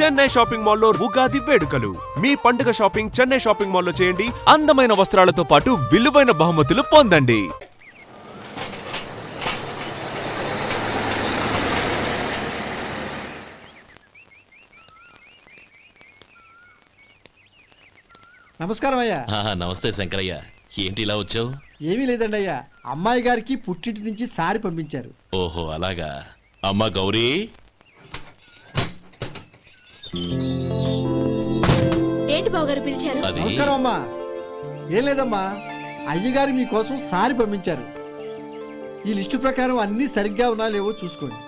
Chennai shopping మాల్లో ఉగాది వేడుకలు. మీ పండుగ షాపింగ్ చెన్నై షాపింగ్ మాల్లో చేయండి. అందమైన వస్త్రాలతో పాటు విలువైన బహుమతులు పొందండి. నమస్కారం అయ్యా. నమస్తే శంకరయ్య, ఏంటి ఇలా వచ్చావు? ఏమీ లేదండి అయ్యా, అమ్మాయి గారికి పుట్టింటి నుంచి సారి పంపించారు. ఓహో అలాగా. అమ్మా గౌరీ, ఏంటి బావగారు పిలిచారు? నమస్కారం అమ్మా. ఏం లేదమ్మా, అయ్యగారు మీకోసం సారి పంపించారు. ఈ లిస్టు ప్రకారం అన్ని సరిగ్గా ఉన్నా లేవో చూసుకోండి.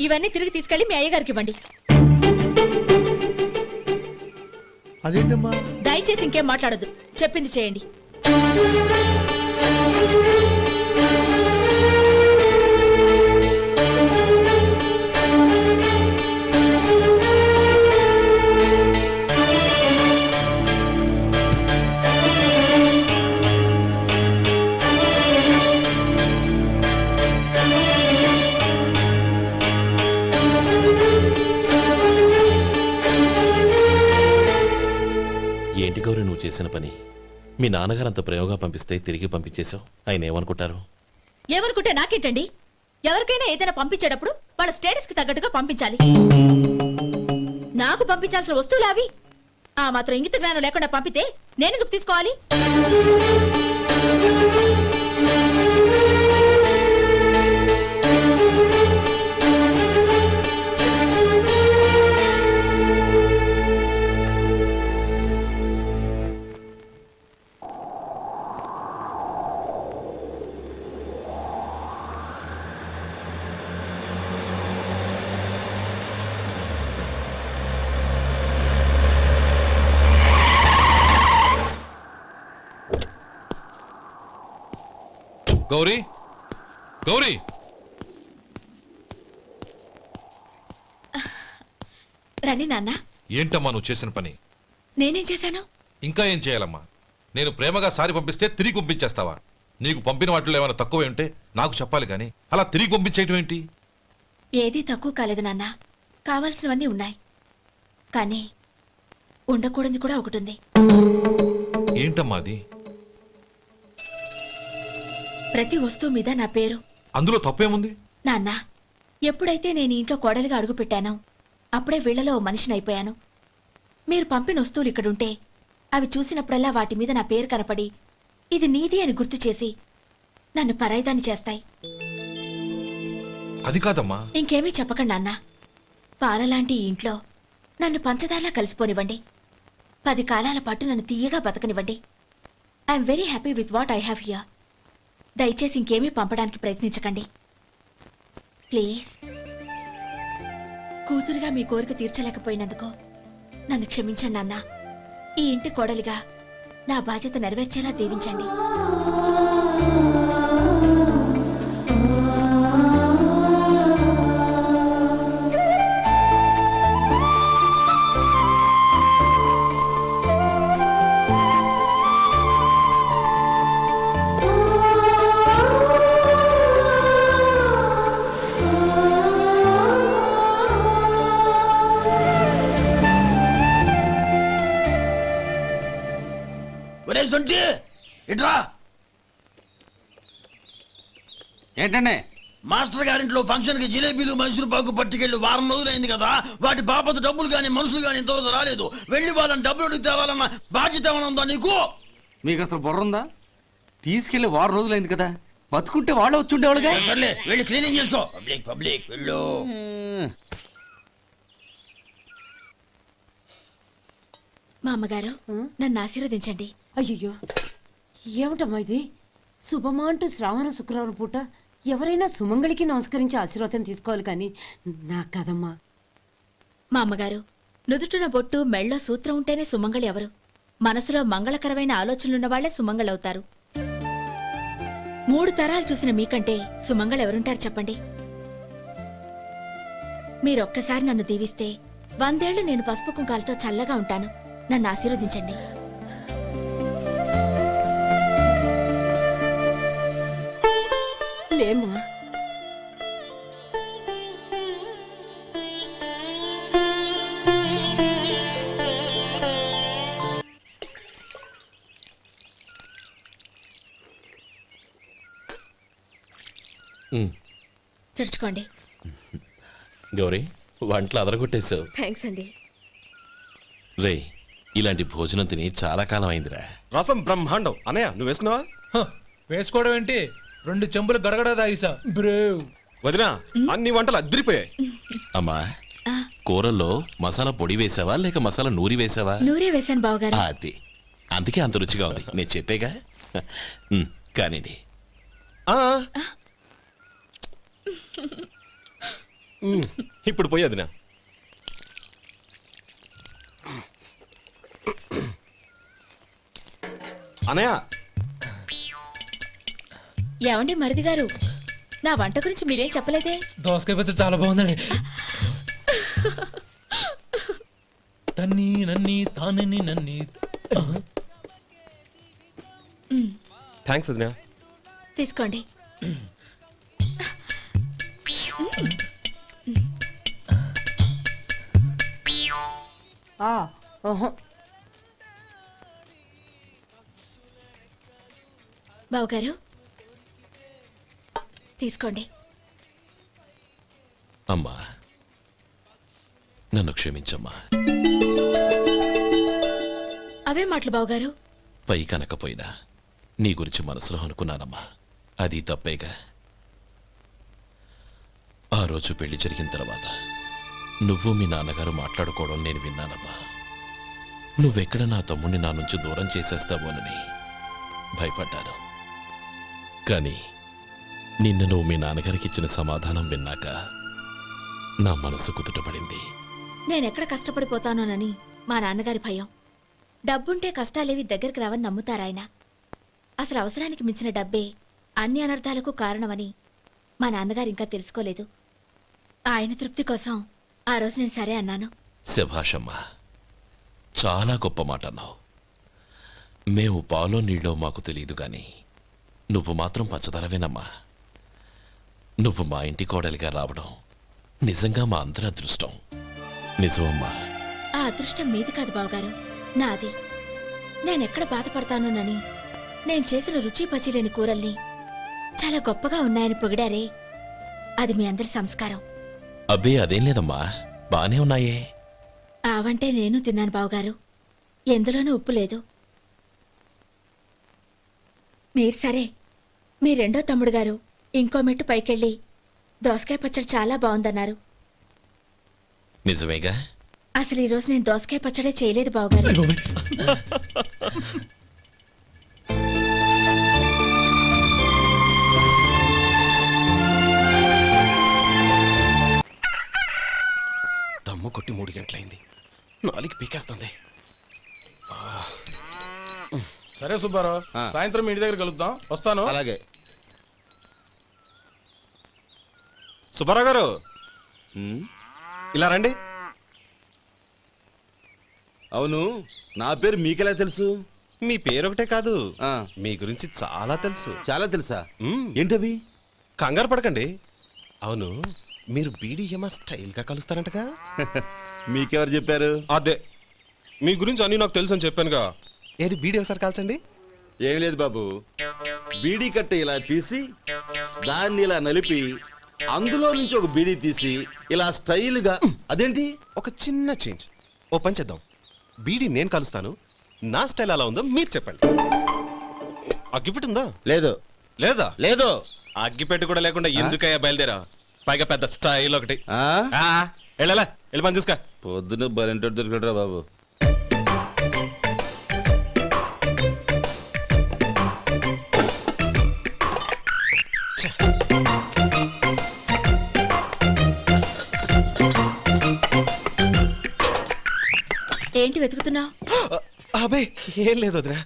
ఇవన్నీ తిరిగి తీసుకెళ్లి మీ అయ్యగారికి ఇవ్వండి. అదేంటమ్మా? దయచేసి ఇంకేం మాట్లాడొద్దు, చెప్పింది చేయండి. ఏంటి గౌరీ నువ్వు చేసిన పని? మీ నాన్నగారు అంత ప్రేమగా పంపిస్తే తిరిగి పంపించేశావు. ఆయన ఏమనుకుంటారు? ఏమనుకుంటే నాకేంటండి? ఎవరికైనా ఏదైనా పంపించేటప్పుడు వాళ్ళ స్టేటస్ కి తగ్గట్టుగా పంపించాలి. నాకు పంపించాల్సిన వస్తువులు అవి. ఆ మాత్రం ఇంగిత జ్ఞానం లేకుండా పంపితే నేనెందుకు తీసుకోవాలి? గౌరీ, గౌరీ, రండి నాన్న. ఏంటమ్మా నువ్వు చేసిన పని? నేనేం చేశాను? ఇంకా ఏం చేయాలమ్మా? నేను ప్రేమగా సారి పంపిస్తే తిరిగి పంపించేస్తావా? నీకు పంపిన వాటిలో ఏమైనా తక్కువ ఉంటే నాకు చెప్పాలి కానీ అలా తిరిగి పంపించేయటం ఏంటి? ఏదీ తక్కువ కాలేదు నాన్న, కావాల్సినవన్నీ ఉన్నాయి. కానీ ఉండకూడదు కూడా ఒకటి ఉంది. ఏంటమ్మా అది? ప్రతి వస్తువు మీద నా పేరు. అందులో తప్పేముంది? నాన్న, ఎప్పుడైతే నేను ఇంట్లో కోడలిగా అడుగు పెట్టానో అప్పుడే వీళ్లలో ఓ మనిషిని అయిపోయాను. మీరు పంపిన వస్తువులు ఇక్కడుంటే అవి చూసినప్పుడల్లా వాటి మీద నా పేరు కనపడి ఇది నీది అని గుర్తు చేసి నన్ను పరాయిదాన్ని చేస్తాయి. అది కాదమ్మా. ఇంకేమీ చెప్పకండి నాన్న. పాలలాంటి ఈ ఇంట్లో నన్ను పంచదారలా కలిసిపోనివ్వండి. 10 కాలాల పాటు నన్ను తీయగా బతకనివ్వండి. I'm very happy with what I have here. దయచేసి ఇంకేమీ పంపడానికి ప్రయత్నించకండి ప్లీజ్. కూతురుగా మీ కోరిక తీర్చలేకపోయినందుకు నన్ను క్షమించండి నాన్న. ఈ ఇంటి కోడలిగా నా బాధ్యత నెరవేర్చేలా దీవించండి. ఏంటండి? మాస్టర్ గారింట్లో ఫంక్షన్ కి జిలేబీలు మైసూరు పాకు పట్టుకెళ్ళి వారం రోజులైంది కదా. వాటి బాపత డబ్బులు గాని మనుషులు గాని ఇంతవరకు రాలేదు. వెళ్ళి వాళ్ళని డబ్బులు అడిగి తేవాలన్న బాధ్యత ఏమైనా ఉందా నీకు? మీకు అసలు బుర్ర ఉందా? తీసుకెళ్లి వారం రోజులైంది కదా, బతుకుంటే వాళ్ళు వచ్చి ఉండేవాళ్ళుగా. సర్లే వెళ్ళి క్లీనింగ్ చేసుకో. పబ్లిక్ పబ్లిక్ వెళ్ళు. మా అమ్మగారు నన్ను ఆశీర్వదించండి. అయ్యో ఏమిటమ్మా ఇది? శుభమా అంటూ శ్రావణ శుక్రవారం పూట ఎవరైనా సుమంగళికి నమస్కరించి ఆశీర్వాదం తీసుకోవాలి కానీ నా కదమ్మా. మా అమ్మగారు నుదుటిన బొట్టు మెళ్ళో సూత్రం ఉంటేనే సుమంగళి ఎవరు? మనసులో మంగళకరమైన ఆలోచనలున్న వాళ్లే సుమంగళవుతారు. 3 తరాలు చూసిన మీకంటే సుమంగళ ఎవరుంటారు చెప్పండి? మీరొక్కసారి నన్ను దీవిస్తే 100 ఏళ్లు నేను పసుపు కుంకాలతో చల్లగా ఉంటాను. నన్ను ఆశీర్వదించండి. ఉమ్, తుడుచుకోండి. గౌరీ వంటలు అదరగొట్టేశావు. థ్యాంక్స్ అండి. రే ఇలాంటి భోజనం తిని చాలా కాలం అయిందిరా. రసం బ్రహ్మాండం. అనయ్య నువ్వు వేసుకున్నావా? వేసుకోవడం ఏంటి, 2 చెంబులు గడగడ తాగిసా బ్రేవ్. వదినా అన్ని వంటలు అద్దరిపోయాయి. అమ్మా ఆ, కూరల్లో మసాలా పొడి వేసావా లేక మసాలా నూరి వేసావా? నూరే వేశాను బావగారు. అది అందుకే అంత రుచిగా ఉంది. నేను చెప్పేగా. కానివ్వండి. ఆ. ఇప్పుడు పోయి వదినా. అనయ్య ఏమండి మరిది గారు, నా వంట గురించి మీరేం చెప్పలేదే? దోసకాయ పచ్చడి చాలా బాగుందండి. తన్ని నన్ని తానని నన్ని. థ్యాంక్స్ వదినా. తీసుకోండి. బావగారు తీసుకోండి. అమ్మా నన్ను క్షమించమ్మా. అవే మాటలు బావగారు. పై కనకపోయినా నీ గురించి మనసులో అనుకున్నానమ్మా. అది తప్పేగా. ఆ రోజు పెళ్లి జరిగిన తర్వాత నువ్వు మీ నాన్నగారు మాట్లాడుకోవడం నేను విన్నానమ్మా. నువ్వెక్కడ నా తమ్ముడిని నా నుంచి దూరం చేసేస్తావోనని భయపడ్డాను. కానీ నిన్న నువ్వు మీ నాన్నగారికి ఇచ్చిన సమాధానం విన్నాక నా మనసు కుదుటపడింది. నేనెక్కడ కష్టపడిపోతానోనని మా నాన్నగారి భయం. డబ్బుంటే కష్టాలేవి దగ్గరికి రావని నమ్ముతారాయన. అసలు అవసరానికి మించిన డబ్బే అన్ని అనర్థాలకు కారణమని మా నాన్నగారు ఇంకా తెలుసుకోలేదు. ఆయన తృప్తి కోసం ఆ రోజు నేను సరే అన్నాను. శభాషమ్మా, చాలా గొప్ప మాట అన్నావు. మేము పాలో నీళ్ళో మాకు తెలియదు గాని నువ్వు మాత్రం పచ్చదనవేనమ్మా. నువ్వు మా ఇంటి కోడలిగా రావడం నిజంగా మా అందరి అదృష్టం. నిజమమ్మా. ఆ అదృష్టం మీది కాదు బావగారు, నాది. నేనెక్కడ బాధపడతానోనని నేను చేసిన రుచి పచిలేని కూరల్ని చాలా గొప్పగా ఉన్నాయని పొగిడారే, అది మీ అందరి సంస్కారం. అబ్బే అదేం లేదమ్మా, బానే ఉన్నాయే. ఆవంటే నేను తిన్నాను బావగారు, ఎందులోనూ ఉప్పు లేదు. మీరు సరే, మీ రెండో తమ్ముడు గారు ఇంకో మెట్టు పైకెళ్ళి దోసకాయ పచ్చడి చాలా బాగుందన్నారు. నిజమేగా? అసలు ఈరోజు నేను దోసకాయ పచ్చడే చేయలేదు బావగారు. దమ్ము కొట్టి 3 గంటలైంది. 4కి పీకేస్తుంది. సరే సుబ్బారావు, సాయంత్రం మీ ఇంటి దగ్గర కలుద్దాం. వస్తాను. అలాగే. సుబ్బారావు గారు ఇలా రండి. అవును, నా పేరు మీకెలా తెలుసు? మీ పేరు ఒకటే కాదు, ఆ, మీ గురించి చాలా తెలుసు. చాలా తెలుసా? మ్మ్. ఏంటవి? కంగారు పడకండి. అవును, మీరు బీడీఎం స్టైల్ గా కలుస్తారంటగా? మీకెవరు చెప్పారు? అదే, మీ గురించి అన్ని నాకు తెలుసు అని చెప్పానుగా. ఏది బీడీ ఒకసారి కాల్చండి. ఏం లేదు బాబు, బీడీ కట్ట ఇలా తీసి దాన్ని ఇలా నలిపి అందులో నుంచి ఒక బీడీ తీసి ఇలా స్టైల్గా. అదేంటి? ఒక చిన్న చేంజ్. ఓ పని చేద్దాం, బీడీ నేను కలుస్తాను, నా స్టైల్ అలా ఉందో మీరు చెప్పండి. అగ్గిపెట్టి ఉందా? లేదు. లేదా? లేదు. అగ్గిపెట్టి కూడా లేకుండా ఎందుకయ్యా బయలుదేరా? పైగా పెద్ద స్టైల్ ఒకటి. ఆ, వెళ్ళాలా, వెళ్ళి పని చూసుకో. పొద్దున బలింటోడు దొరికడరా బాబు. ఏంటి వెతుకుతున్నావు? అబే ఏం లేదు వదినా.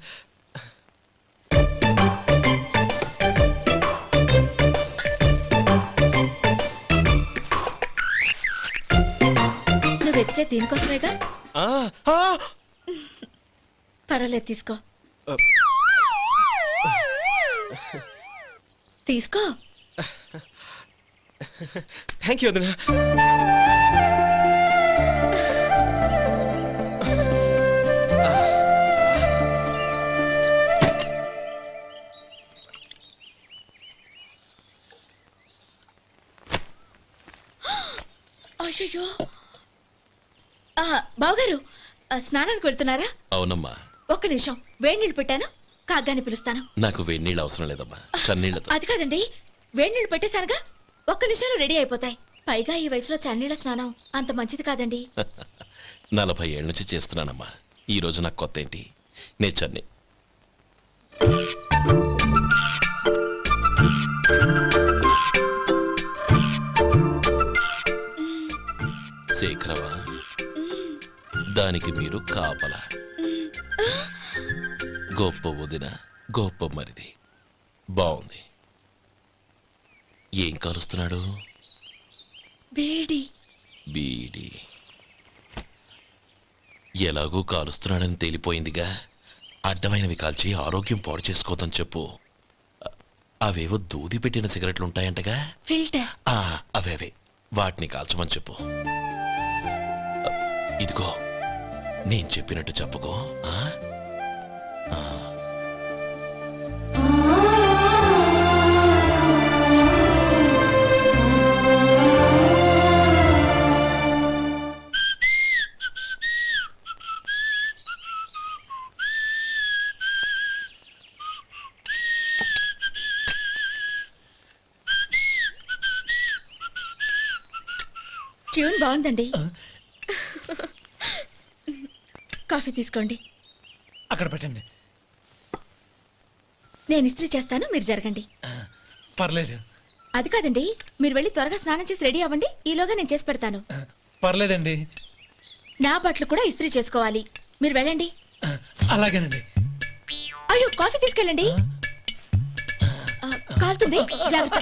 నువ్వు వెతికే దీనికోసమేగా. ఆ, ఆ. పర్వాలేదు, తీసుకో. తీసుకో. థ్యాంక్ యూ వదినా. అయ్యో బావగారు స్నానానికి వెళ్తున్నారా? అవునమ్మా. ఒక్క నిమిషం, వేడి నీళ్ళు పెట్టాను, కాగ్గాని పిలుస్తాను. నాకు వేడినీళ్ళు అవసరం లేదమ్మా, చన్నీళ్ళతో. అది కాదండి, వేడి నీళ్ళు పెట్టేశానుగా, ఒక్క నిమిషంలో రెడీ అయిపోతాయి. పైగా ఈ వయసులో చన్నీళ్ళ స్నానం అంత మంచిది కాదండి. 40 ఏళ్ళ నుంచి చేస్తున్నానమ్మా. ఈ రోజు నాకు కొత్త ఏంటి? నే చన్ని. శేఖరవా, దానికి మీరు కాపలా. గొప్ప వదిన, గొప్ప మరిది. బాగుంది. ఏం కాలుస్తున్నాడు? బీడి. బీడి ఎలాగూ కాలుస్తున్నాడని తేలిపోయిందిగా. అడ్డమైనవి కాల్చి ఆరోగ్యం పాడు చేసుకోదని చెప్పు. అవేవో దూది పెట్టిన సిగరెట్లు ఉంటాయంటగా. ఫిల్టర్. అవే వాటిని కాల్చమని చెప్పు. ఇదిగో నేను చెప్పినట్టు చెప్పుకో. ట్యూన్ బాగుందండి. కాఫీ తీసుకోండి. అక్కడ పెట్టండి. నేను ఇస్త్రీ చేస్తాను, మీరు జరగండి. పర్లేదు. అది కాదండి, మీరు వెళ్ళి త్వరగా స్నానం చేసి రెడీ అవ్వండి, ఈలోగా నేను చేసి పెడతాను. పర్లేదండి. నా బట్టలు కూడా ఇస్త్రీ చేసుకోవాలి, మీరు వెళ్ళండి. అలాగేనండి. అయ్యో, కాఫీ తీసుకెళ్ళండి. కాలుతుంది, జాగ్రత్త.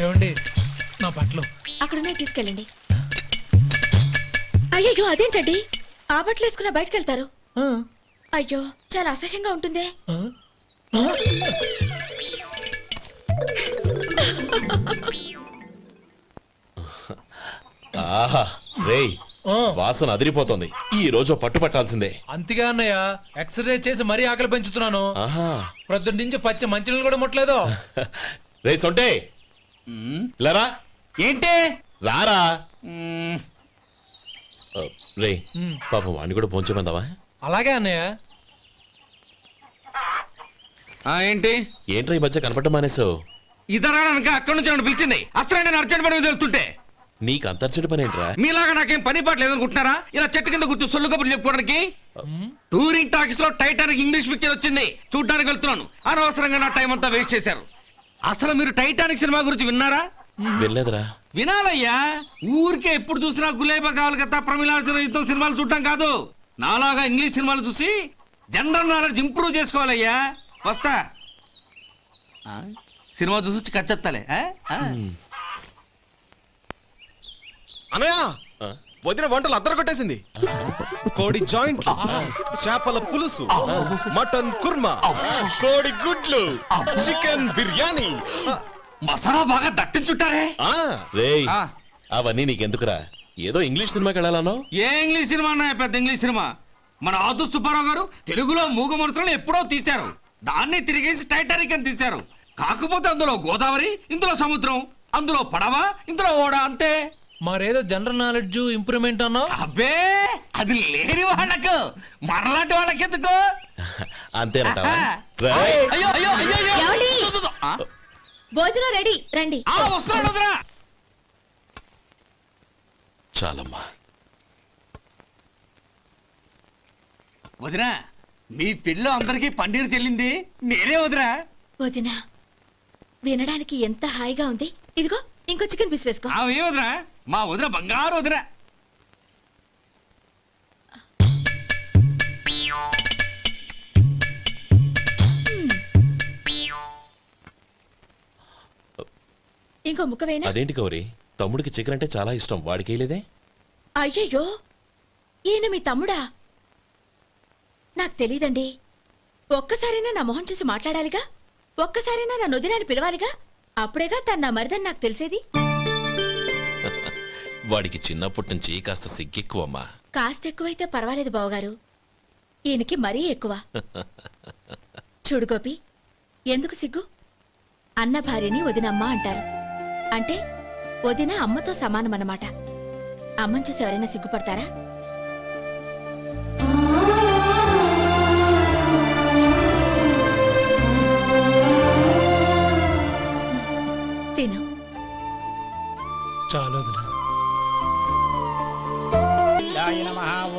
ఏమండి, నా బట్టలు అక్కడున్నాయి, తీసుకెళ్ళండి. అయ్యో, అదేంటండి, ఆ బట్టలు వేసుకున్న బయటకు వెళ్తారు? అయ్యో, చాలా అసహ్యంగా ఉంటుందే. ఆహా రేయ్, వాసన అదిరిపోతుంది. ఈ రోజు పట్టు పట్టాల్సిందే. అంతగా అన్నయ్య, ఎక్సర్సైజ్ చేసి మరీ ఆకలి పెంచుతున్నాను. ఆహా, ప్రొద్దున నుంచి పచ్చ మంచినీళ్ళు కూడా ముట్టలేదు. రే సొంటే, లరా. ఏంటి? రారా. రే పాపం వాడిని కూడా పోంచమందావా? అలాగే అన్నయ్య. ఏంటి? ఏంట్రా ఈ మధ్య కనపడటం మానేసావు? ఇతరా అక్కడి నుంచి నన్ను పిలిచింది. అసలు నేను అర్జెంట్ పని మీద వెళ్తుంటే నీకు అంతర్చడి పని ఏంట్రా? మీలాగా నాకేం పని పాట లేదనుకుంటున్నారా? ఇలా చెట్టు కింద కూర్చో సొల్లు కబుర్లు చెప్పుకోవడానికి. టూరింగ్ టాకీస్ లో టైటానిక్ ఇంగ్లీష్ పిక్చర్ వచ్చింది, చూడ్డానికి వెళ్తున్నాను. అనవసరంగా నా టైం అంతా వేస్ట్ చేశారు. అసలు మీరు టైటానిక్ సినిమా గురించి విన్నారా? వెళ్ళలేదురా. వినాలయ్యా. ఊరికే ఎప్పుడు చూసినా గులేబా కావాలి కదా, ప్రమిళార్జున యుద్ధం సినిమాలు చూడటం కాదు. నాలాగా ఇంగ్లీష్ సినిమాలు చూసి జనరల్ నాలెడ్జ్ ఇంప్రూవ్ చేసుకోవాలయ్యా. వస్తా. సినిమా చూసి కచ్చెత్తాలే. అనయ్య, వదిన వంటలు అద్దరు కొట్టేసింది. కోడి జాయింట్, చేపల పులుసు, మటన్ కుర్మా, కోడి గుడ్లు, చికెన్ బిర్యానీ, మసాలా బాగా దట్టించుంటారే. రేయ్, అవన్నీ నీకెందుకురా? ఏదో ఇంగ్లీష్ సినిమాకి వెళ్ళాలనో. ఏ ఇంగ్లీష్ సినిమా అన్నా? పెద్ద ఇంగ్లీష్ సినిమా. మన ఆదు సుబ్బారావు గారు తెలుగులో మూగ మనుషులను ఎప్పుడో తీశారు. దాన్ని తిరిగేసి టైటానిక్ అని తీశారు. కాకపోతే అందులో గోదావరి, ఇందులో సముద్రం, అందులో పడవ, ఇందులో ఓడ, అంతే. మరేదో జనరల్ నాలెడ్జ్ ఇంప్రూవ్మెంట్ అన్నా? అబ్బే, అది లేని వాళ్ళకు, మనలాంటి వాళ్ళకి ఎందుకు? అంతేనంటావా? అయ్యో అయ్యో అయ్యో ఏమండి? ఆ? భోజనం రెడీ, రండి. వస్తున్నాడు వదరా. చాలమ్మా. వదినా, మీ పిల్ల అందరికీ పన్నీరు చెల్లింది నేనే వదినా. వదినా, వినడానికి ఎంత హాయిగా ఉంది. ఇదిగో ఇంకో చికెన్ పీస్ వేసుకో. ఏ వదినా, మా వదిన బంగారు వదినా. ఇంకో ముక్క వేయనా? అదేంటి గౌరీ, తమ్ముడికి చికెన్ అంటే చాలా ఇష్టం, వాడికి వేయలేదే? అయ్యయ్యో, ఈయన మీ తమ్ముడా? నాకు తెలీదండి. ఒక్కసారైనా నా మొహం చూసి మాట్లాడాలిగా, ఒక్కసారైనా నా నొదినాన్ని పిలవాలిగా, అప్పుడేగా తన నా మరిదని నాకు తెలిసేది. వాడికి చిన్నప్పటి నుంచి కాస్త సిగ్గెక్కువమ్మా. కాస్త ఎక్కువైతే పర్వాలేదు బావగారు. ఈయనకి మరీ ఎక్కువ. చూడు గోపి, ఎందుకు సిగ్గు? అన్న భార్యని వదినమ్మ అంటారు. అంటే వదిన అమ్మతో సమానమన్నమాట. అమ్మని చూసి ఎవరైనా సిగ్గుపడతారా? తిను. చాలు వదినా.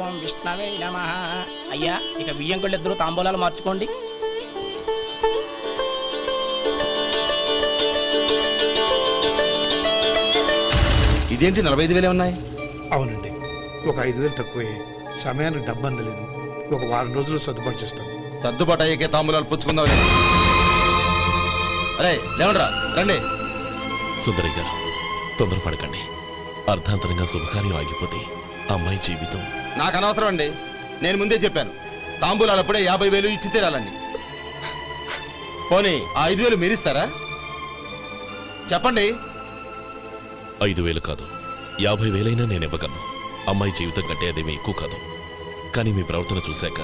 ఓం విష్ణవే నమః. అయ్యా ఇక బియ్యం కొళ్ళు ఇద్దరు తాంబూలాలు మార్చుకోండి. ఇదేంటి 45,000 ఉన్నాయి? అవునండి, ఒక 5,000 తక్కువే. సమయానికి డబ్బు అందలేదు. ఒక వారం రోజులు సర్దుబాటు చేస్తాం. సర్దుబాటు అయ్యకే తాంబూలాలు పుచ్చుకుందాం. అరే లేవండ్రా, రండి. సుందరి గారు తొందరపడకండి. అర్ధాంతరంగా శుభకార్యం ఆగిపోతే అమ్మాయి జీవితం. నాకు అనవసరం అండి, నేను ముందే చెప్పాను. తాంబూలాలు అప్పుడే 50,000 ఇచ్చి తీరాలండి. పోనీ ఆ 5,000 మీరిస్తారా? చెప్పండి. 5,000 కాదు, 50,000 నేను ఇవ్వగలను. అమ్మాయి జీవితం కంటే అదేమీ ఎక్కువ కాదు. కానీ మీ ప్రవర్తన చూశాక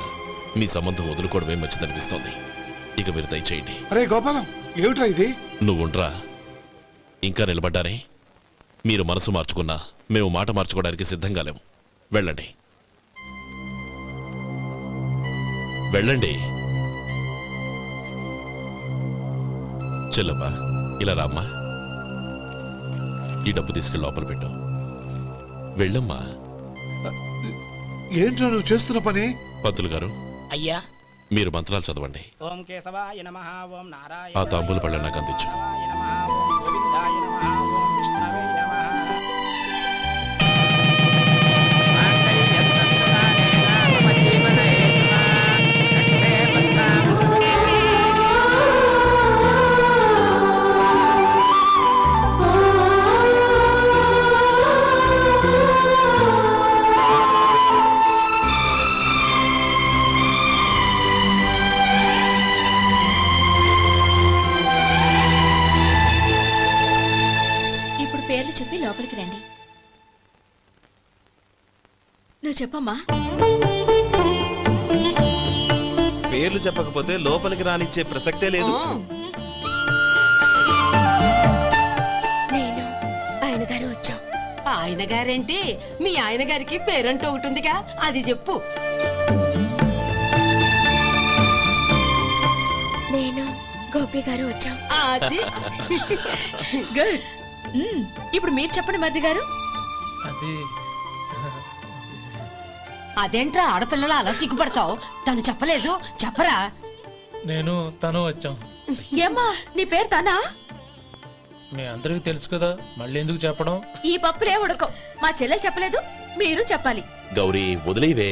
మీ సంబంధం వదులుకోవడమే మంచిదనిపిస్తోంది. ఇక మీరు దయచేయండి. అరే గోపాలం, ఏమిట్రా ఇది? నువ్వుండ్రా. ఇంకా నిలబడ్డారే? మీరు మనసు మార్చుకున్నా మేము మాట మార్చుకోవడానికి సిద్ధంగా లేము. వెళ్ళండి, వెళ్ళండి. చెల్లమ్మా, ఇలా రామ్మా. ఈ డబ్బు తీసుకెళ్ళి లోపల పెట్టు. వెళ్ళమ్మా. ఏంట్రా నువ్వు చేస్తున్న పని? పంతులు గారు, అయ్యా మీరు మంత్రాలు చదవండి. ఓం కేశవాయ నమః. ఓం నారాయణ. ఆ తాంబూల పళ్ళ నాకు అందించు. ఓం గోవిందాయ నమః. ఓం విష్ణవే నమః. ఇప్పుడు పేర్లు చెప్పి లోపలికి రండి. నువ్వు చెప్పమ్మా. పేర్లు చెప్పకపోతే లోపలికి రానిచ్చే ప్రసక్తే లేదు. నేను ఆయన గారు వచ్చాం. ఆయన గారేంటి? మీ ఆయన గారికి పేరంటూ ఒకటి ఉందిగా, అది చెప్పు. నేను గోపి గారు వచ్చాం. అది గుడ్. ఇప్పుడు మీరు చెప్పండి మరిది గారు. అది అదేంట్రా ఆడపిల్లలు అలా సిగ్గుపడతావు? తను చెప్పలేదు, చెప్పరా? నేను తను వచ్చాం. ఏమ్మా నీ పేరు తానా? మీ అందరికి తెలుసు కదా, మళ్ళీ ఎందుకు చెప్పడం? ఈ పప్పులే ఉడకం. మా చెల్లెలు చెప్పలేదు, మీరు చెప్పాలి. గౌరీ వదిలేవే.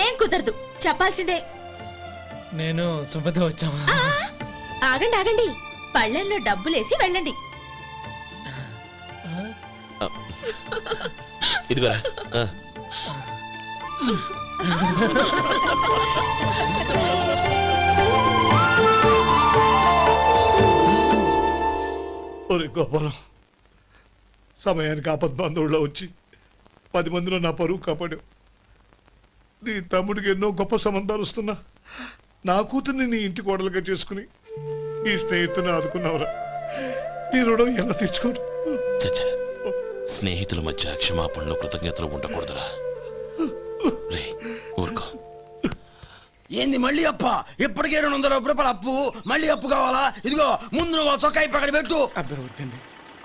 ఏం కుదరదు, చెప్పాల్సిందే. నేను సుమతి వచ్చాం. ఆ, ఆగండి ఆగండి, పళ్ళెంలో డబ్బులేసి వెళ్ళండి. ఇదిగోరా. ఒరే గోపాలం, సమయానికి ఆపద్బాంధవుల్లో వచ్చి 10 మందిలో నా పరువు కాపాడావు. నీ తమ్ముడికి ఎన్నో గొప్ప సంబంధాలు వస్తున్నా నా కూతుర్ని నీ ఇంటి కోడలుగా చేసుకుని నీ స్నేహితుని ఆదుకున్నావురా. నీ రుణం ఎలా తీర్చుకోరు? చచ్చా, స్నేహితుల మధ్య క్షమాపణలు కృతజ్ఞతలు ఉండకూడదురా. రే ఊరుకో. ఏంది మళ్ళీ అప్ప? ఇప్పటికే 200 రూపాయల అప్పు, మళ్ళీ అప్పు కావాలా? ఇదిగో ముందు నువ్వు చొక్కా పక్కన పెట్టు. అబ్బే వద్దండి,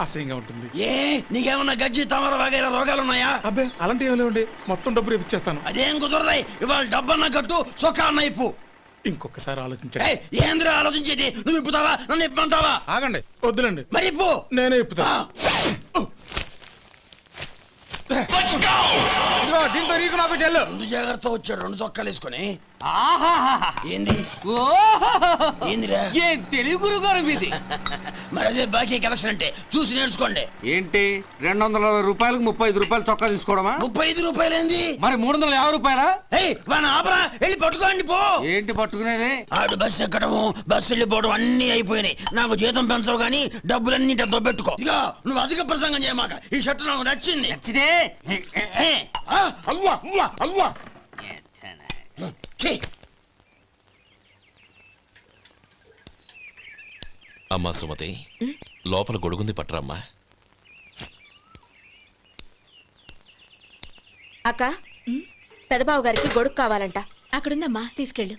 అసహ్యంగా ఉంటుంది. ఏ నీకేమన్నా గజ్జి తమర వగైరా రోగాలున్నాయా? అబ్బే అలాంటి ఏమీ లేవండి, మొత్తం డబ్బు రేపు ఇచ్చేస్తాను. అదేం కుదరదాయి. ఇవాళ డబ్బన్నా కట్టు, చొక్కా అన్న ఇప్పు. ఇంకొకసారి ఆలోచించండి. ఏయ్, ఏందిరా ఆలోచించేది? నువ్వు ఇప్పుతావా, నన్ను ఇప్పమంటావా? ఆగండి, వద్దులండి, మరి ఇప్పు. నేనే ఇప్పుతా. దీంతో నీకు నాకు చెల్లు. ముందు జాగ్రత్త వచ్చాడు 2 చొక్కాలు వేసుకొని. ఆహాహాహా. ఏంది ఓహోహోహో. ఏందిరా? ఏం తెలుగు గురుగారు మీది? మరి అదే బాకీ కలెక్షన్ అంటే చూసి నేర్చుకోండి. ఏంటి 220 రూపాయలకు 35 రూపాయలు చొక్కా తీసుకోవడమా? 35 రూపాయలు ఏంది? మరి 350 రూపాయలా? ఏయ్ వాడిని ఆపరా, వెళ్ళి పట్టుకోండి పో. ఏంటి పట్టుకునేది? ఆడు బస్సు ఎక్కడము, బస్సు వెళ్ళిపోవడం అన్ని అయిపోయినాయి. నాకు జీతం పెంచవు గానీ డబ్బులన్నీ డబ్బు పెట్టుకో. ఇక నువ్వు అధిక ప్రసంగం చేయమాక. ఈ షర్ట్ నాకు నచ్చింది. నచ్చితే అల్వా అల్వా అల్వా. ఛీ, అమ్మా సుమతి, లోపల గొడుగుంది పట్టరమ్మా. అక్క పెదబాబు గారికి గొడుగు కావాలంట. అక్కడుందమ్మా, తీసుకెళ్ళు.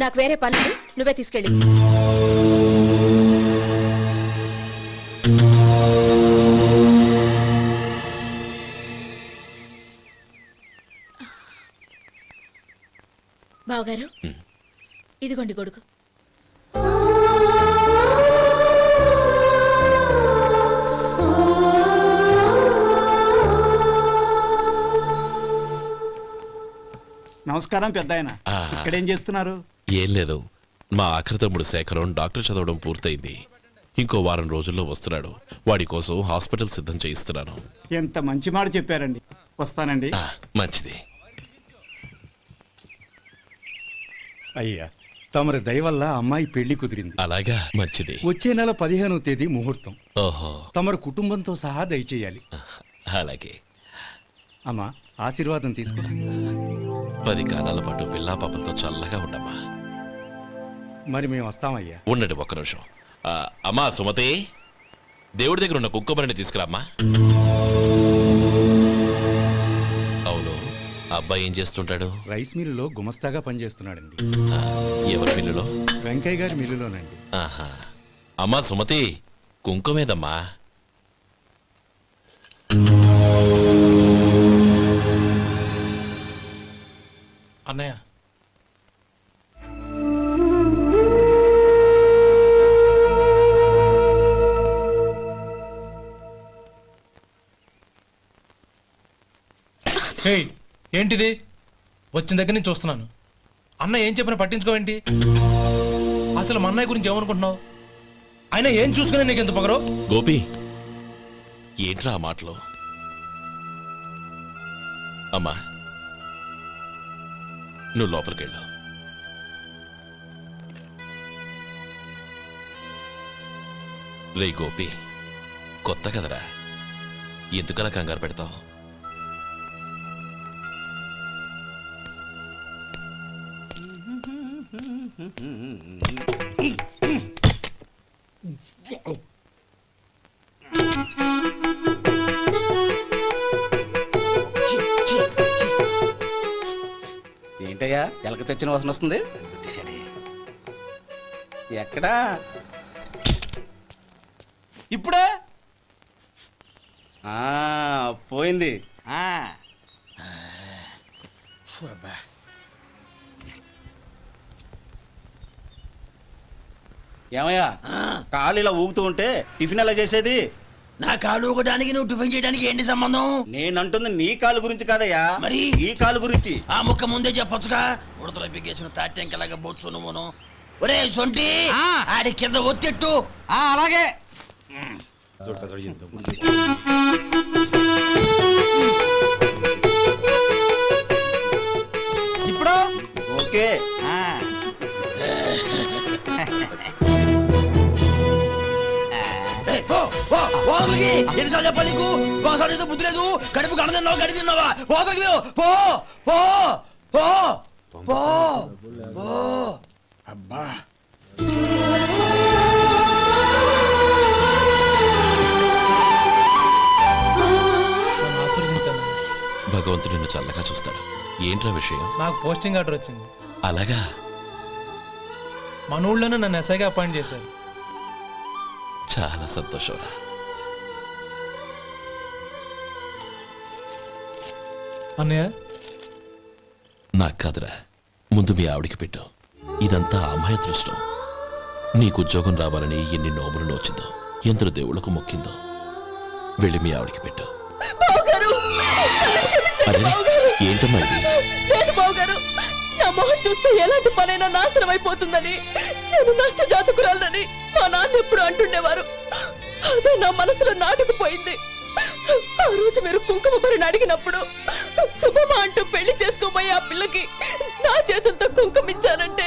నాకు వేరే పనులు, నువ్వే తీసుకెళ్ళి. బావగారు, ఇదిగోండి గొడుగు. నమస్కారం పెద్ద ఆయన. ఆ, ఇక్కడేం చేస్తున్నారు? ఏం లేదు, మా ఆఖరి తమ్ముడు శేఖరం డాక్టర్ చదవడం పూర్తయింది. ఇంకో వారం రోజుల్లో వస్తున్నాడు. వాడి కోసం హాస్పిటల్ సిద్ధం చేయిస్తున్నాను. ఎంత మంచి మాట చెప్పారండి. వస్తానండి. మంచిది. అయ్యా, తమరి దయ వల్ల అమ్మాయి పెళ్లి కుదిరింది. అలాగా, మంచిది. వచ్చే నెల 15వ తేదీ ముహూర్తం. ఓహో, తమరు కుటుంబంతో సహా దయచేయాలి. అలాగే. అమ్మా, ఆశీర్వాదం తీసుకో. 10 కాలాల పాటు పిల్లా పాపలతో చల్లగా ఉండమ్మా. మరి మేము వస్తామయ్యా. ఉండండి ఒక్క నిమిషం. అమ్మా సుమతి, దేవుడి దగ్గర ఉన్న కుక్కమరిని తీసుకురామ్మా. అవును, అబ్బాయి ఏం చేస్తుంటాడు? రైస్ మిల్లులో గుమస్తాగా పనిచేస్తున్నాడండి. ఎవరి మిల్లులో? వెంకయ్య గారి మిల్లులోనండి. ఆహా. అమ్మా సుమతి, కుంకుమేదమ్మా. అన్నయ్య, ఏంటిది? వచ్చిన దగ్గర నుంచి చూస్తున్నాను. అన్న ఏం చెప్పినా పట్టించుకోవేంటి? అసలు మా అన్నయ్య గురించి ఏమనుకుంటున్నావు? ఆయన ఏం చూసుకునే నీకు ఎంత పొగరు? గోపి, ఏంట్రా ఆ మాటలు? అమ్మా, నువ్వు లోపలికెళ్ళు. రే గోపి, కొత్త కదరా, ఎందుకలా కంగారు పెడతావు? ఏంటయ్యా ఎలక తెచ్చిన వాసన వస్తుంది? ఎక్కడా? ఇప్పుడే పోయింది. ఏమయ్యా, కాళ్ళు ఇలా ఊగుతూ ఉంటే టిఫిన్ ఎలా చేసేది? నా కాలు ఊగడానికి నువ్వు టిఫిన్ చేయడానికి ఏంటి సంబంధం? నేనంటుంది నీ కాలు గురించి కాదయ్యా, మరి ఈ కాలు గురించి. ఆ ముక్క ముందే చెప్పొచ్చుగా. ఉడతలో బిగ్గేసిన తాటెంకలాగా బొచ్చు నువ్వును. ఒరే సొంటి, ఆడి కింద ఒత్తిట్టు. అలాగే. ఇప్పుడు ఓకే. ఎన్నిసార్లు చెప్పాలి నీకు? ఒకసారి బుద్ధి లేదు. కడుపు గడ తిన్నావు, గడి తిన్నావా? పోతకి పో పో పో పో పో. అబ్బా, భగవంతుడు నిన్ను చల్లగా చూస్తాడు. ఏంట్రా విషయం? నాకు పోస్టింగ్ ఆర్డర్ వచ్చింది. అలాగా? మన ఊళ్ళోనే నన్ను ఎస్ఐగా అపాయింట్ చేశారు. చాలా సంతోషంరా. అన్నయ్య, నాకు కాదురా, ముందు మీ ఆవిడికి పెట్టు. ఇదంతా అమ్మాయి దృష్టం. నీకు ఉద్యోగం రావాలని ఎన్ని నోములు నోచిందో, ఎందరు దేవుళ్లకు మొక్కిందో. వెళ్ళి మీ ఆవిడికి పెట్టు. అరే, ఏంటమ్మా ఇది? నా మొహం చూస్తే ఎలాంటి పనైనా నాశనం అయిపోతుందని, నేను నష్ట జాతకురాలని మా నాన్న ఎప్పుడు అంటుండేవారు. అదే నా మనసులో నాటుకుపోయింది. ఆ రోజు మీరు కుంకుమ భరిని అడిగినప్పుడు శుభమా అంటూ పెళ్లి చేసుకోబోయే ఆ పిల్లకి నా చేతులతో కుంకుమ ఇచ్చానంటే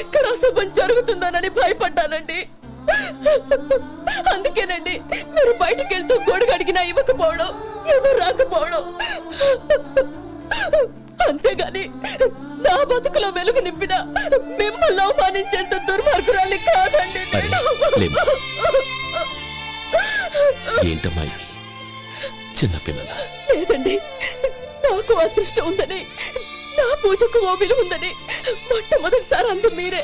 ఎక్కడ శుభం జరుగుతుందోనని భయపడ్డానండి. అందుకేనండి మీరు బయటికి వెళ్తూ గొడుగు అడిగినా ఇవ్వకపోవడం, ఎవరు రాకపోవడం. అంతేగాని నా బతుకులో వెలుగు నింపిన మిమ్మల్ని అవమానించేంత దుర్మార్గురాలి కాదండి అరే, లేమ్మా. ఏంటమ్మా ఇది చిన్నపిల్లల లేదండి, నాకు అదృష్టం ఉందని, నా పూజకు ఓ విలువ ఉందని మొట్టమొదటిసారి అందు మీరే.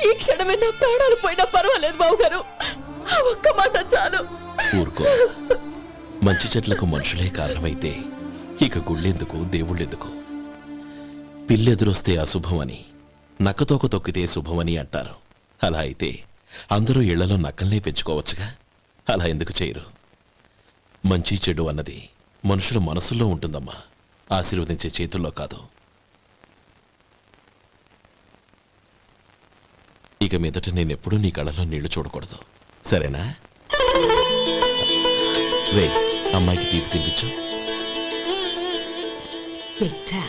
ఈ క్షణమే నా ప్రాణాలు పోయినా పర్వాలేదు బావగారు, ఆ ఒక్క మాట చాలు. ఊరుకో. మంచి చెట్లకు మనుషులే కారణమైతే ఇక గుళ్ళెందుకు దేవుళ్ళెందుకు? పిల్లెదురొస్తే అశుభమని, నక్కతోక తొక్కితే శుభమని అంటారు. అలా అయితే అందరూ ఇళ్లలో నక్కల్నే పెంచుకోవచ్చుగా. అలా ఎందుకు చేయరు? మంచి చెడు అన్నది మనుషుల మనసుల్లో ఉంటుందమ్మా, ఆశీర్వదించే చేతుల్లో కాదు. ఇక మీదట నేనెప్పుడూ నీ కళ్ళలో నీళ్లు చూడకూడదు, సరేనా? రే, అమ్మాయికి తీపి తినిపించు. పెట్టా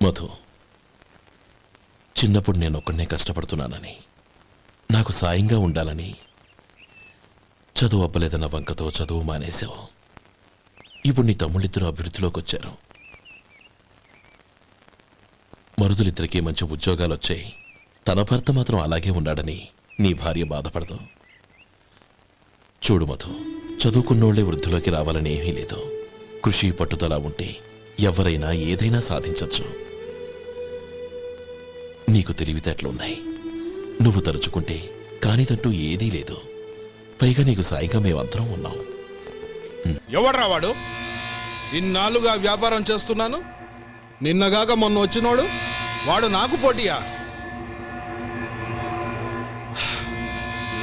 మధు, చిన్నప్పుడు నేను ఒక్కడనే కష్టపడుతున్నానని, నాకు సాయంగా ఉండాలని చదువు అవ్వలేదన్న వంకతో చదువు మానేశావు. ఇప్పుడు నీ తమ్ముళ్ళిద్దరూ అభివృద్ధిలోకి వచ్చారు. మరుదులిద్దరికీ మంచి ఉద్యోగాలు వచ్చాయి. తన భర్త మాత్రం అలాగే ఉన్నాడని నీ భార్య బాధపడదు. చూడు మధు, చదువుకున్నోళ్లే వృద్ధిలోకి రావాలని ఏమీ లేదు. కృషి పట్టుదల ఉంటే ఎవరైనా ఏదైనా సాధించవచ్చు. నీకు తెలివితేటలున్నాయి. నువ్వు తలుచుకుంటే కానిదంటూ ఏదీ లేదు. పైగా నీకు సాయంగా మేమందరం ఉన్నాం. ఎవడ్రా వాడు? ఇన్నాళ్ళుగా వ్యాపారం చేస్తున్నాను, నిన్నగాక మొన్న వచ్చినోడు వాడు నాకు పోటీయా?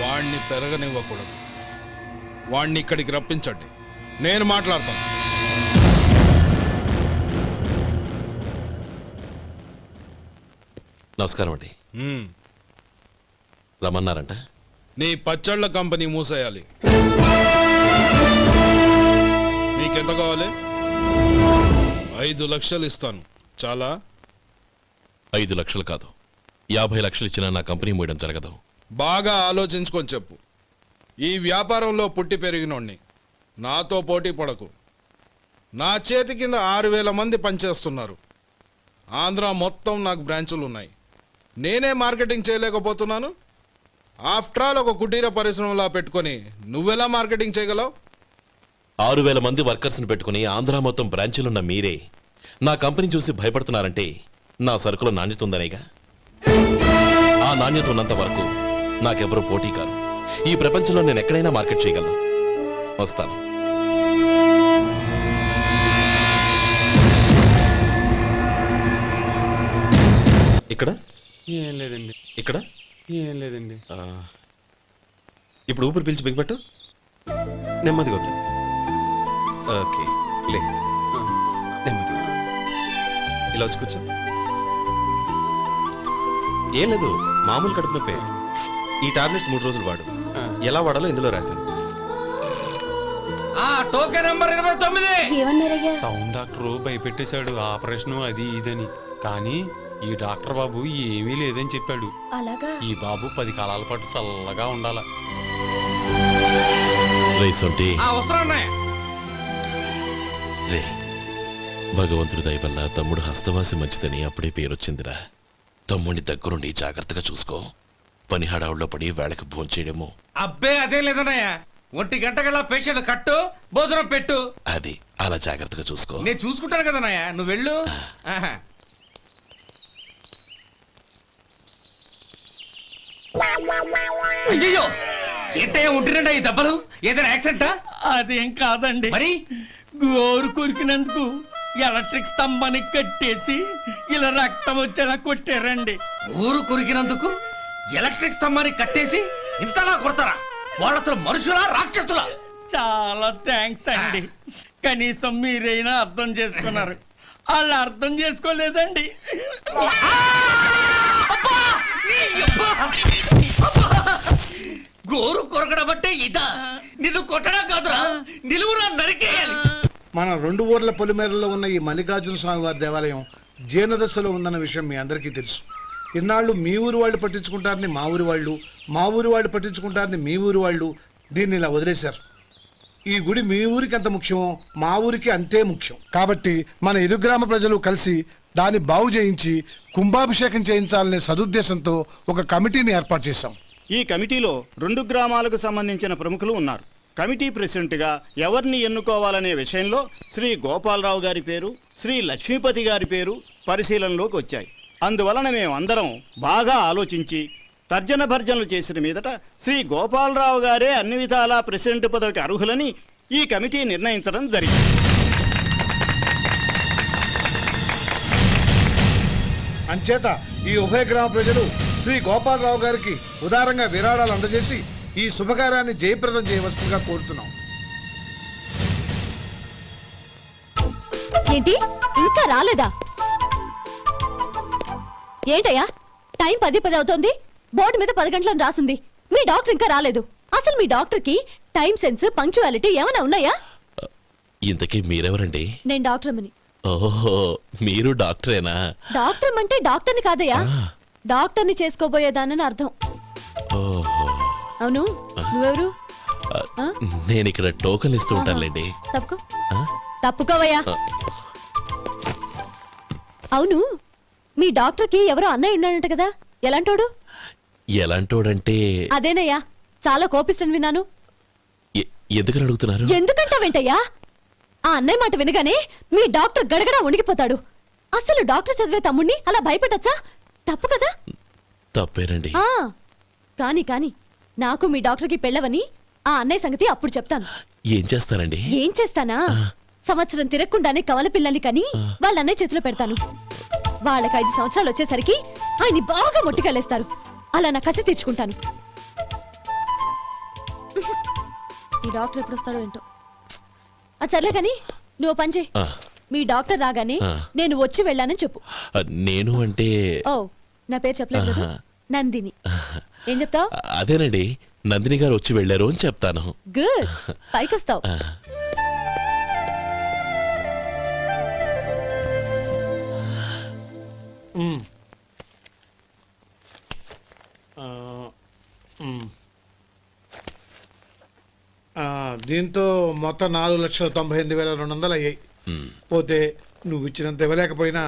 వాణ్ణి పెరగనివ్వకూడదు. వాణ్ణి ఇక్కడికి రప్పించండి, నేను మాట్లాడతాను. నమస్కారం అండి. రమ్మన్నారంట? నీ పచ్చళ్ళ కంపెనీ మూసేయాలి. నీకెంత కావాలి? 5 లక్షలు ఇస్తాను. చాలా? 5 లక్షలు కాదు, 50 లక్షలు ఇచ్చినా నా కంపెనీ మూయడం జరగదు. బాగా ఆలోచించుకొని చెప్పు. ఈ వ్యాపారంలో పుట్టి పెరిగినోడ్ని, నాతో పోటీ పడకు. నా చేతి కింద 6,000 మంది పనిచేస్తున్నారు. ఆంధ్ర మొత్తం నాకు బ్రాంచులు ఉన్నాయి. నేనే మార్కెటింగ్ చేయలేకపోతున్నాను. ఆఫ్టర్ ఆల్ ఒక కుటీర పరిశ్రమలా పెట్టుకొని నువ్వెలా మార్కెటింగ్ చేయగలవు? 6,000 మంది వర్కర్స్ని పెట్టుకుని ఆంధ్ర మొత్తం బ్రాంచీలున్న మీరే నా కంపెనీ చూసి భయపడుతున్నారంటే నా సరుకులో నాణ్యత ఉందనేగా. ఆ నాణ్యత ఉన్నంత వరకు నాకెవరూ పోటీ కాదు. ఈ ప్రపంచంలో నేను ఎక్కడైనా మార్కెట్ చేయగలను. వస్తాను. ఇక్కడ ఏం లేదండి. ఇక్కడ ఏం లేదండి. ఇప్పుడు ఊపిరి పీల్చి బిగబట్టు. నెమ్మదిగా వదిలే. ఓకే, లే. నెమ్మదిగా ఇలా వచ్చి కూర్చో. ఏం లేదు, మామూలు కడుపు నొప్పే. ఈ టాబ్లెట్స్ 3 రోజులు వాడు. ఎలా వాడాలో ఇందులో రాశాను. Token number 29. ఏమన్నారయ్యా? టౌన్ డాక్టర్ భయపెట్టేశాడు, ఆపరేషన్ అది ఇదని. కానీ ఈ డాక్టర్ బాబు ఏమీ లేదని చెప్పాడు. అలాగా? ఈ బాబు 10 కాలాల పాటు చల్లగా ఉండాల. రే, భగవంతుడి దయ వల్ల తమ్ముడు హస్తవాసి మంచిదని అప్పుడే పేరొచ్చిందిరా. తమ్ముడిని దగ్గరుండి జాగ్రత్తగా చూసుకో. పని హడావుల్లో పడి వేళకు భోంచేయడము. అబ్బే అదే లేదన్నయ్య. 1 గంటకల్లా పేషెంట్ కట్టు, భోజనం పెట్టు. అది అలా జాగ్రత్తగా చూసుకో. నేను చూసుకుంటాను కదన్నయ్య, నువ్వు వెళ్ళు. అయ్యో, ఏంటయ్యా ఉంటున్నాడా ఈ దెబ్బలు? ఏదైనా యాక్సిడెంటా? అదేం కాదండి, మరి గోరు కొరికినందుకు ఎలక్ట్రిక్ స్తంభానికి కట్టేసి ఇలా రక్తం వచ్చేలా కొట్టారండి. ఊరు కొరికినందుకు ఎలక్ట్రిక్ స్తంభానికి కట్టేసి ఇంతలా కొడతారా? వాళ్ళు అసలు మనుషులా రాక్షసులా? చాలా థ్యాంక్స్ అండి. కనీసం మీరైనా అర్థం చేసుకున్నారు. వాళ్ళు అర్థం చేసుకోలేదండి. గోరు కొరకడం అంటే ఇదా? నిన్ను కొట్టడం కాదురా, నిలువురా నరికేయాలి. మన 2 ఊర్ల పొలిమేరలో ఉన్న ఈ మల్లికార్జున స్వామి వారి దేవాలయం జీర్ణదశలో ఉందన్న విషయం మీ అందరికీ తెలుసు. ఇన్నాళ్ళు మీ ఊరు వాళ్ళు పట్టించుకుంటారని మా ఊరి వాళ్ళు, మా ఊరి వాళ్ళు పట్టించుకుంటారని మీ ఊరి వాళ్ళు దీన్ని ఇలా వదిలేశారు. ఈ గుడి మీ ఊరికి ఎంత ముఖ్యమో మా ఊరికి అంతే ముఖ్యం. కాబట్టి మన ఇరు గ్రామ ప్రజలు కలిసి దాన్ని బాగు చేయించి కుంభాభిషేకం చేయించాలనే సదుద్దేశంతో ఒక కమిటీని ఏర్పాటు చేశాం. ఈ కమిటీలో 2 గ్రామాలకు సంబంధించిన ప్రముఖులు ఉన్నారు. కమిటీ ప్రెసిడెంట్గా ఎవరిని ఎన్నుకోవాలనే విషయంలో శ్రీ గోపాలరావు గారి పేరు, శ్రీ లక్ష్మీపతి గారి పేరు పరిశీలనలోకి వచ్చాయి. అందువలన మేమందరం బాగా ఆలోచించి తర్జన భర్జనలు చేసిన మీదట శ్రీ గోపాలరావు గారే అన్ని విధాలా ప్రెసిడెంట్ పదవికి అర్హులని ఈ కమిటీ నిర్ణయించడం జరిగింది. అంచేత ఈ ఉభయ గ్రామ ప్రజలు శ్రీ గోపాలరావు గారికి ఉదారంగా విరాళాలు అందజేసి ఈ శుభకార్యాన్ని జయప్రదం చేయవలసిందిగా కోరుతున్నాం. ఏంటి ఇంకా రాలేదా? ఏంటయ్యా టైం 10 అవుతోంది. బోర్డు మీద 10 గంటలను రాసింది. మీ డాక్టర్ ఇంకా రాలేదు. అసలు మీ డాక్టర్ కి టైం సెన్స్, పంక్చువాలిటీ ఏమైనా ఉన్నాయా? ఇంతకీ మీరెవరండి? నేను డాక్టర్ అమ్మని. ఓహో, మీరు డాక్టరేనా? డాక్టర్ అంటే డాక్టర్ని కాదయ్యా, డాక్టర్ని చేసుకోబోయేదానని అర్థం. ఓహో, అవును, నువ్వెవరు? నేను ఇక్కడ టోకన్ ఇస్తూ ఉంటానులేండి. తప్పుకో. తప్పుకోవయ్యా. అవును, మీ డాక్టర్ కి ఎవరో అన్నయ్య ఉన్నాడంట కదా, ఎలాంటోడు? ఎలాంటోడంటే అదేనయ్యా, చాలా కోపిస్తని విన్నాను. ఎందుకని అడుగుతున్నారు? ఎందుకంటావేంటయ్యా? ఆ అన్నయ్య మాట వినగానే మీ డాక్టర్ గడగడా ఉణిగిపోతాడు. అసలు డాక్టర్ చదివే తమ్ముణ్ణి అలా భయపెట్టచ్చా? తప్పు కదా? తప్పేనండి. కాని కాని నాకు మీ డాక్టర్కి పెళ్ళవని ఆ అన్నయ్య సంగతి అప్పుడు చెప్తాను. ఏం చేస్తారండి? ఏం చేస్తానా, సంవత్సరం తిరగకుండానే కవల పిల్లల్ని కని వాళ్ళ అన్నయ్య చేతిలో పెడతాను. వాళ్ళకి 5 సంవత్సరాలు వచ్చేసరికి ఆయన్ని బాగా మొట్టికెళ్ళేస్తారు. అలా నా కసి తీర్చుకుంటాను. ఈ డాక్టర్ ఎప్పుడు వస్తాడో ఏంటో. అది సర్లే కాని నువ్వు పని చేయి. మీ డాక్టర్ రాగానే నేను వచ్చి వెళ్ళానని చెప్పు. నేను అంటే ఓ, నా పేరు చెప్పలేదు కదా, నందిని. ఏం చెప్తావు? అదేనండి, నందిని గారు వచ్చి వెళ్ళారు అని చెప్తాను. గుడ్, పైకొస్తావు. దీంతో మొత్తం 4,98,200 అయ్యాయి. పోతే నువ్వు ఇచ్చినంత ఇవ్వలేకపోయినా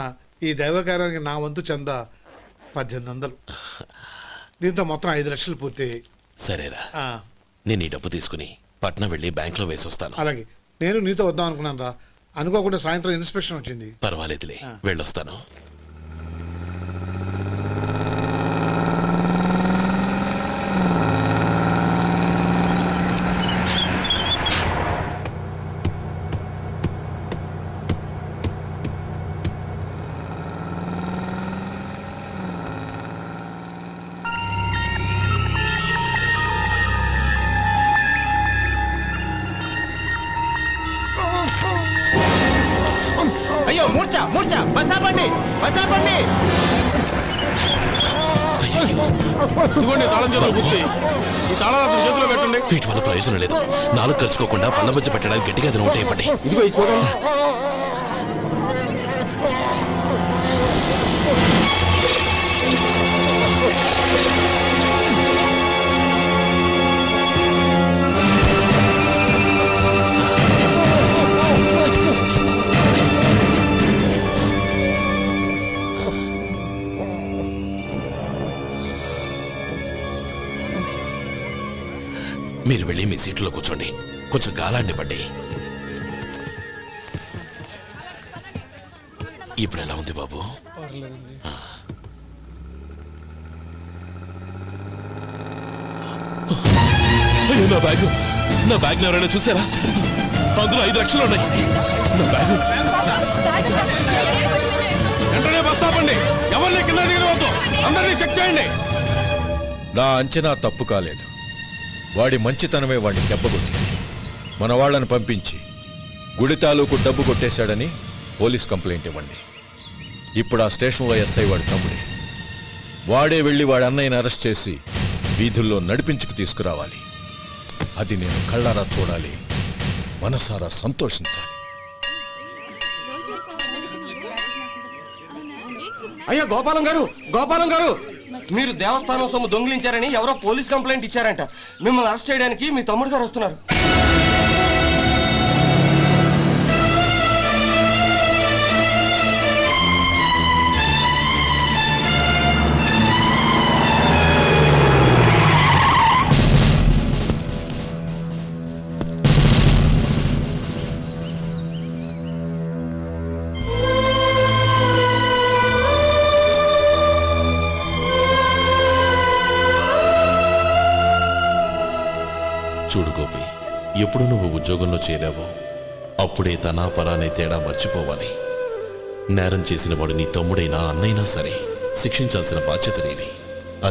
ఈ దైవకార్యానికి నా వంతు చంద 1800. దీంతో మొత్తం 5 లక్షలు పూర్తయ్యాయి. సరేరా, నేను ఈ డబ్బు తీసుకుని పట్నం వెళ్ళి బ్యాంక్ లో వేసొస్తాను. అలాగే, నేను నీతో వద్దాం అనుకున్నాను రా, అనుకోకుండా సాయంత్రం ఇన్స్పెక్షన్ వచ్చింది. పర్వాలేదులే, వెళ్ళొస్తాను. అయ్యో, మూర్ఛ మూర్ఛ, బసాపండి బసాపండి. తాళం చేతులు గుర్తి, ఈ తాళాలు చేతిలో పెట్టండి. వీటి వల్ల ప్రయోజనం లేదు. 4 ఖర్చుకోకుండా పళ్ళ మధ్య పెట్టడానికి గట్టిగా అది ఉంటాయి. ఇవ్వండి. ఇదిగో ఇది చూడండి. మీరు వెళ్ళి మీ సీట్లో కూర్చోండి, కొంచెం గాలాన్నివ్వండి. ఇప్పుడు ఎలా ఉంది బాబు? అయ్యో, నా బ్యాగ్ ఎవరైనా చూసారా? అందులో 5 లక్షలు ఉన్నాయి. నా బ్యాగ్ వెంటనే బస్తాపండి, ఎవరిని కింద దిగవద్దు, అందరినీ చెక్ చేయండి. నా అంచనా తప్పు కాలేదు. వాడి మంచితనమే వాడిని దెబ్బకొట్టింది. మన వాళ్ళని పంపించి గుడి తాలూకు డబ్బు కొట్టేశాడని పోలీస్ కంప్లైంట్ ఇవ్వండి. ఇప్పుడు ఆ స్టేషన్లో ఎస్ఐ వాడి తమ్ముడే. వాడే వెళ్ళి వాడి అన్నయ్యని అరెస్ట్ చేసి వీధుల్లో నడిపించుకు తీసుకురావాలి. అది నేను కళ్ళారా చూడాలి, మనసారా సంతోషించాలి. అయ్యా గోపాలం గారు మీరు దేవస్థానం సొమ్ము దొంగిలించారని ఎవరో పోలీస్ కంప్లైంట్ ఇచ్చారంట. మిమ్మల్ని అరెస్ట్ చేయడానికి మీ తమ్ముడు గారు వస్తున్నారు. చూడు గోపి, ఎప్పుడు నువ్వు ఉద్యోగంలో చేరావో అప్పుడే తనా పరానే తేడా మర్చిపోవాలి. నేరం చేసిన వాడు నీ తమ్ముడైనా అన్నైనా సరే శిక్షించాల్సిన బాధ్యత నీది.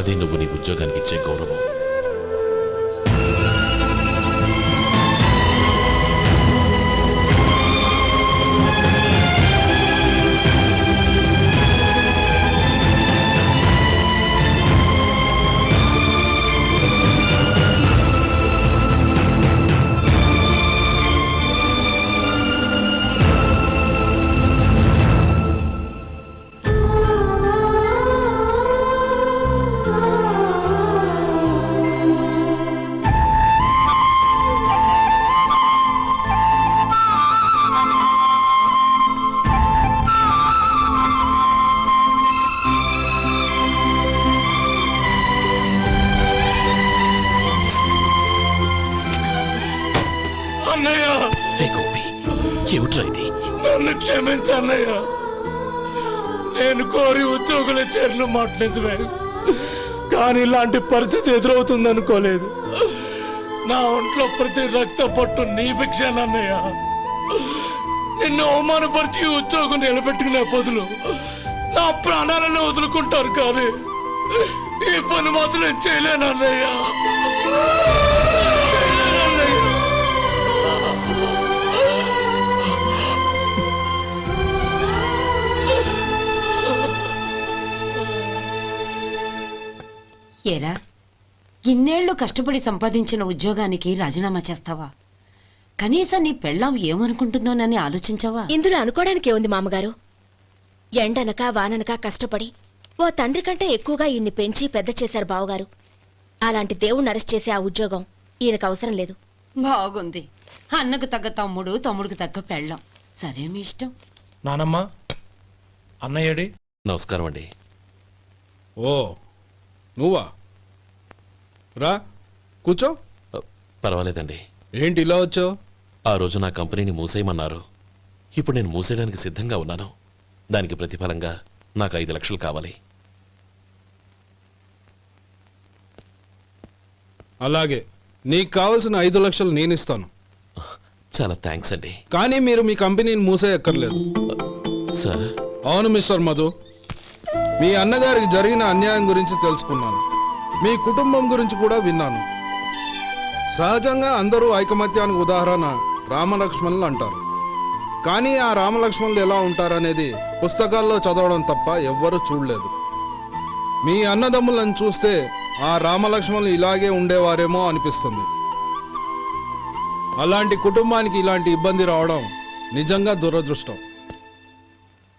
అదే నువ్వు నీ ఉద్యోగానికి ఇచ్చే గౌరవం. ఏమిట్రా ఇది? నన్ను క్షమించన్నయ్య. నేను కోరి ఉద్యోగుల చేరిన మాట నిజమే, కానీ ఇలాంటి పరిస్థితి ఎదురవుతుంది అనుకోలేదు. నా ఒంట్లో ప్రతి రక్త పట్టు నీ భిక్షానన్నయ్య. నిన్ను అవమానపరిచి ఉద్యోగం నిలబెట్టుకునే బదులు నా ప్రాణాలను వదులుకుంటారు, కానీ ఈ పని మాత్రం నేను చేయలేనన్నయ్య. ఏరా, ఇన్నేళ్లు కష్టపడి సంపాదించిన ఉద్యోగానికి రాజీనామా చేస్తావా? కనీసం నీ పెళ్ళాం ఏమనుకుంటుందోనని ఆలోచించావా? ఇందులో అనుకోవడానికి ఏముంది మామగారు? ఎండనక వాననక కష్టపడి ఓ తండ్రి కంటే ఎక్కువగా ఈయన్ని పెంచి పెద్ద చేశారు బావగారు. అలాంటి దేవుణ్ణి అరెస్ట్ చేసే ఆ ఉద్యోగం ఈయనకు అవసరం లేదు. బాగుంది. అన్నకు తగ్గ తమ్ముడు, తమ్ముడికి తగ్గ పెళ్ళాం. సరే, మీ ఇష్టం. నానమ్మ, అన్నయ్యడి. నమస్కారం అండి. ఓ నువ్వా? రా కూర్చో. పర్వాలేదండి. ఏంటి ఇలా వచ్చావు? ఆ రోజు నా కంపెనీని మూసేయమన్నారు. ఇప్పుడు నేను మూసేయడానికి సిద్ధంగా ఉన్నాను. దానికి ప్రతిఫలంగా నాకు 5 లక్షలు కావాలి. అలాగే, నీకు కావాల్సిన 5 లక్షలు నేను ఇస్తాను. చాలా థ్యాంక్స్ అండి. కానీ మీరు మీ కంపెనీని మూసేయక్కర్లేదు. సార్? అవును మిస్టర్ మధు, మీ అన్నగారికి జరిగిన అన్యాయం గురించి తెలుసుకున్నాను. మీ కుటుంబం గురించి కూడా విన్నాను. సహజంగా అందరూ ఐకమత్యానికి ఉదాహరణ రామలక్ష్మణులు అంటారు. కానీ ఆ రామలక్ష్మణులు ఎలా ఉంటారనేది పుస్తకాల్లో చదవడం తప్ప ఎవ్వరూ చూడలేదు. మీ అన్నదమ్ములను చూస్తే ఆ రామలక్ష్మణులు ఇలాగే ఉండేవారేమో అనిపిస్తుంది. అలాంటి కుటుంబానికి ఇలాంటి ఇబ్బంది రావడం నిజంగా దురదృష్టం.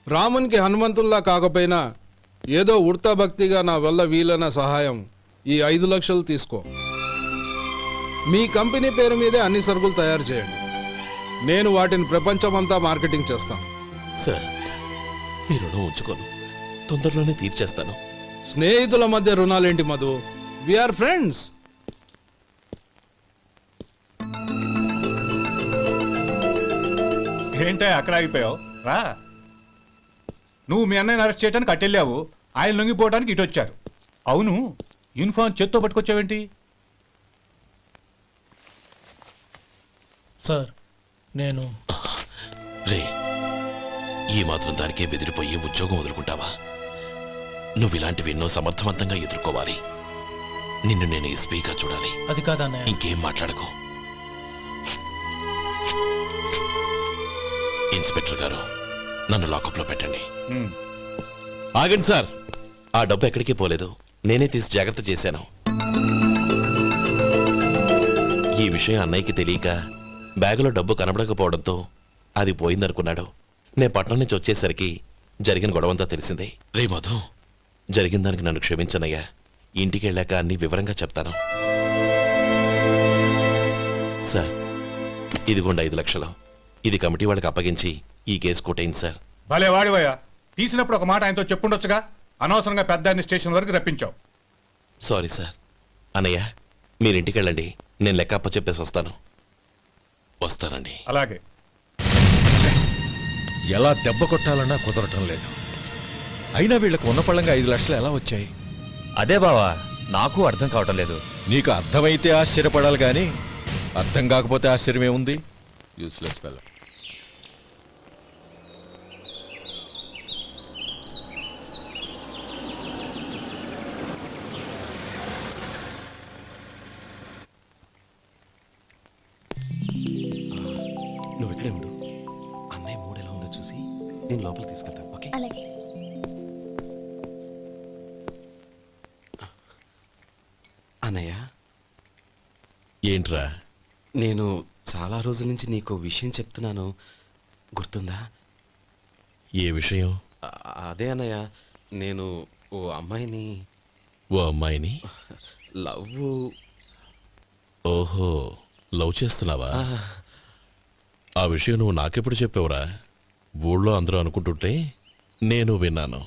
రామునికి హనుమంతుల్లా కాకపోయినా ఏదో ఉడతాభక్తిగా నా వల్ల వీలైన సహాయం ఈ 5 లక్షలు తీసుకో. మీ కంపెనీ పేరు మీదే అన్ని సరుకులు తయారు చేయండి. నేను వాటిని ప్రపంచమంతా మార్కెటింగ్ చేస్తాను. సార్, మీ రుణం ఉంచుకోను, తొందరలోనే తీర్చేస్తాను. స్నేహితుల మధ్య రుణాలేంటి మధు? We are friends. ఏంటే అక్కడ ఆగిపోయావు? రా. నువ్వు మీ అన్నయ్యని అరెస్ట్ చేయడానికి అట్టెళ్ళావు, ఆయన లొంగిపోవడానికి ఇటు వచ్చారు. అవును, యూనిఫామ్ చేత్తో పట్టుకొచ్చావేంటి? సార్, నేను రే, ఈ మాత్రం దానికే బెదిరిపోయి ఉద్యోగం వదులుకుంటావా? నువ్వు ఇలాంటివి ఎన్నో సమర్థవంతంగా ఎదుర్కోవాలి. నిన్ను నేను ఎస్పీగా చూడాలి. అది కాదన్నయ్య. ఇంకేం మాట్లాడకు. ఇన్స్పెక్టర్ గారు, నన్ను లాకప్లో పెట్టండి. ఆగండి సార్, ఆ డబ్బు ఎక్కడికి పోలేదు, నేనే తీసి జాగ్రత్త చేశాను. ఈ విషయం అన్నయ్యకి తెలియక బ్యాగులో డబ్బు కనబడకపోవడంతో అది పోయిందనుకున్నాడు. నేను పట్నం నుంచి వచ్చేసరికి జరిగిన గొడవంతా తెలిసిందే. రే మధు, జరిగిన దానికి నన్ను క్షమించనయ్యా. ఇంటికి వెళ్ళాక అన్ని వివరంగా చెప్తాను. సార్, ఇదిగోండి 5 లక్షలు. ఇది కమిటీ వాళ్ళకి అప్పగించి ఈ కేసు కొట్టేయండి సార్. భలే వాడివయ్యా, తీసినప్పుడు ఒక మాట ఆయనతో చెప్పుండొచ్చుగా. అనవసరంగా పెద్ద స్టేషన్ వరకు రప్పించావు. Sorry sir. అన్నయ్య, మీరు ఇంటికి వెళ్ళండి, నేను లెక్క అప్ప చెప్పేసి వస్తానండి. అలాగే. ఎలా దెబ్బ కొట్టాలన్నా కుదరటం లేదు. అయినా వీళ్ళకు ఉన్న పళ్ళంగా 5 లక్షలు ఎలా వచ్చాయి? అదే బావా, నాకు అర్థం కావటం లేదు. నీకు అర్థమైతే ఆశ్చర్యపడాలి కానీ అర్థం కాకపోతే ఆశ్చర్యమేముంది? Useless fellow. నువ్వు ఇక్కడే ఉండు. అన్నయ్య మూడు ఎలా ఉందో చూసి నేను లోపలికి తీసుకెళ్తాను. ఓకే? అలాగే. అన్నయ్య, ఏంట్రా? నేను చాలా రోజుల నుంచి నీకు విషయం చెప్తున్నాను, గుర్తుందా? ఏ విషయం? అదే అన్నయ్య, నేను ఓ అమ్మాయిని లవ్. ఓహో, లవ్ చేస్తున్నావా? ఆ విషయం నువ్వు నాకెప్పుడు చెప్పావురా? ఊళ్ళో అందరూ అనుకుంటుంటే నేను విన్నాను.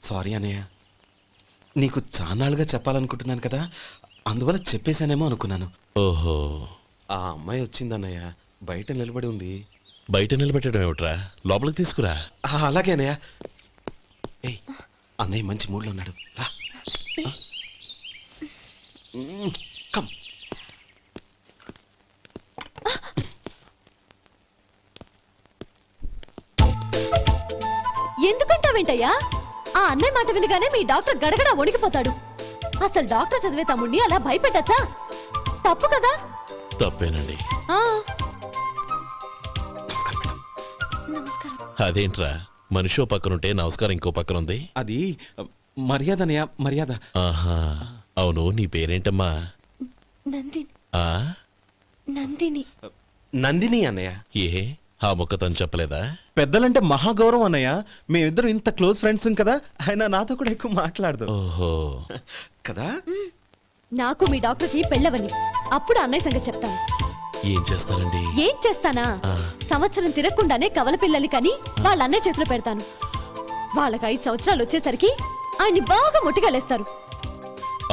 సారీ అన్నయ్య, నీకు చాన్నాళ్ళుగా చెప్పాలనుకుంటున్నాను కదా, అందువల్ల చెప్పేశానేమో అనుకున్నాను. ఓహో, ఆ అమ్మాయి వచ్చిందన్నయ్య, బయట నిలబడి ఉంది. బయట నిలబెట్టడం ఏమిట్రా? లోపలికి తీసుకురా. అలాగే అన్నయ్య. ఏయ్, అన్నయ్య మంచి మూడ్లో ఉన్నాడు, రా. కమ్. ఎందుకంటావేంటయ్యా? ఆ అన్నయ్య మాట వినగానే మీ డాక్టర్ గడగడ వణికిపోతాడు. అసలు డాక్టర్ చదివే తమ్ముడిని అలా భయపెట్టచ్చా? తప్పు కదా? తప్పేనండి. నమస్కారం. అదేంట్రా, మనిషో పక్కనుంటే నమస్కారం ఇంకో పక్కన ఉంది? అది మర్యాద అన్నయ్య, మర్యాద. ఆహా, అవును, నీ పేరేంటమ్మా? నందిని. ఆ నందిని. నందిని అన్నయ్య. ఏ, ఆ మొక్క తను చెప్పలేదా? పెద్దలంటే మహాగౌరవం అన్నయ్య, మేమిద్దరం ఇంత క్లోజ్ ఫ్రెండ్స్ కదా, ఆయన నాతో కూడా ఎక్కువ మాట్లాడదు. ఓహో కదా. నాకు మీ డాక్టర్కి పెళ్ళవని, అప్పుడు అన్నయ్య సంగతి చెప్తాను. ఏం చేస్తారండి? ఏం చేస్తానా? సంవత్సరం తిరగకుండానే కవల పిల్లల్ని కని వాళ్ళ అన్నయ్య చేతిలో పెడతాను. వాళ్ళకి 5 సంవత్సరాలు వచ్చేసరికి ఆయన్ని బాగా ముట్టిగలేస్తారు.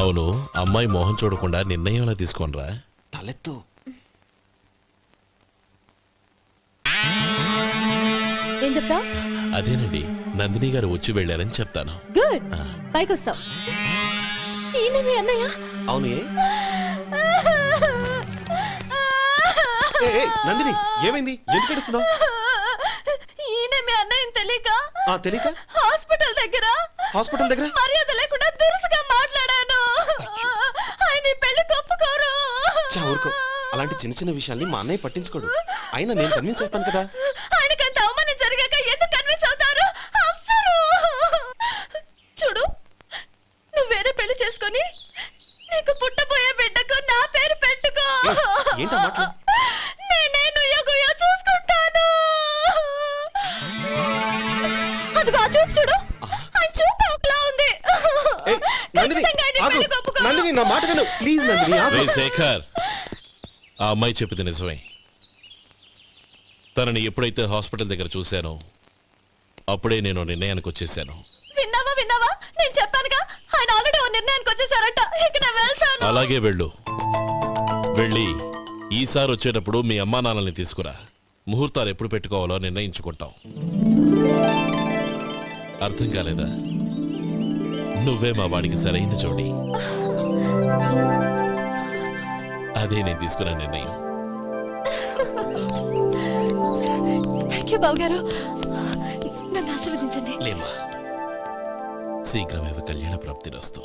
అవును, అమ్మాయి మోహం చూడకుండా నిర్ణయం ఎలా తీసుకోనరా? తలెత్తు. ఏం చెప్తా? అదేనండి, నందిని గారు వచ్చి వెళ్ళారని చెప్తాను. గుడ్, పైకి వస్తావు. ఈయన మీ అన్నయ్య? అవును. నందిని, ఏమైంది? ఎందుకు ఏడుస్తున్నావు? ఈయన మీ అన్నయ్యని తెలియక తెలియక హాస్పిటల్ దగ్గర మర్యాద లేకుండా దురుసుగా మాట్లాడాను. ఆయన పెళ్లి ఒప్పుకోరు. ఊరుకో, అలాంటి చిన్న చిన్న విషయాల్ని మా అన్నయ్య పట్టించుకోడు. అయినా నేను కన్విన్స్ చేస్తాను కదా. ఆయనకంత అవమానం జరిగాక ఎందుకు కన్విన్స్ అవుతారు? చూడు, నువ్వు వేరే పెళ్లి చేసుకొని నీకు పుట్టబోయే బిడ్డకు నా పేరు పెట్టుకో. ఏంటా మాటలు? నేనే నుయ్యగుయ్య చూసుకుంటాను. అదిగో ఆ చూపు చూడు, ఆ చూపు ఒకలా ఉంది. నందిని, నా మాట విను ప్లీజ్. నందిని, రే శేఖర్, ఆ అమ్మాయి చెప్పింది నిజమే. తనని ఎప్పుడైతే హాస్పిటల్ దగ్గర చూశానో అప్పుడే నేను నిర్ణయానికి వచ్చేసాను. విన్నావా? నేను చెప్పానుగా, ఆయన ఆల్రెడీ ఓ నిర్ణయానికి వచ్చేసారట. ఇక నేను వెళ్తాను. అలాగే వెళ్ళు. వెళ్ళి ఈసారి వచ్చేటప్పుడు మీ అమ్మా నాన్నల్ని తీసుకురా. ముహూర్తాలు ఎప్పుడు పెట్టుకోవాలో నిర్ణయించుకుంటాం. అర్థం కాలేదా? నువ్వే మా వాడికి సరైన జోడి. అదే నేను తీసుకున్న నిర్ణయం. థాంక్యూ బావగారు, నన్ను ఆశీర్వదించండి. లేమ్మా, శీఘ్రమేవ కళ్యాణ ప్రాప్తిరస్తు.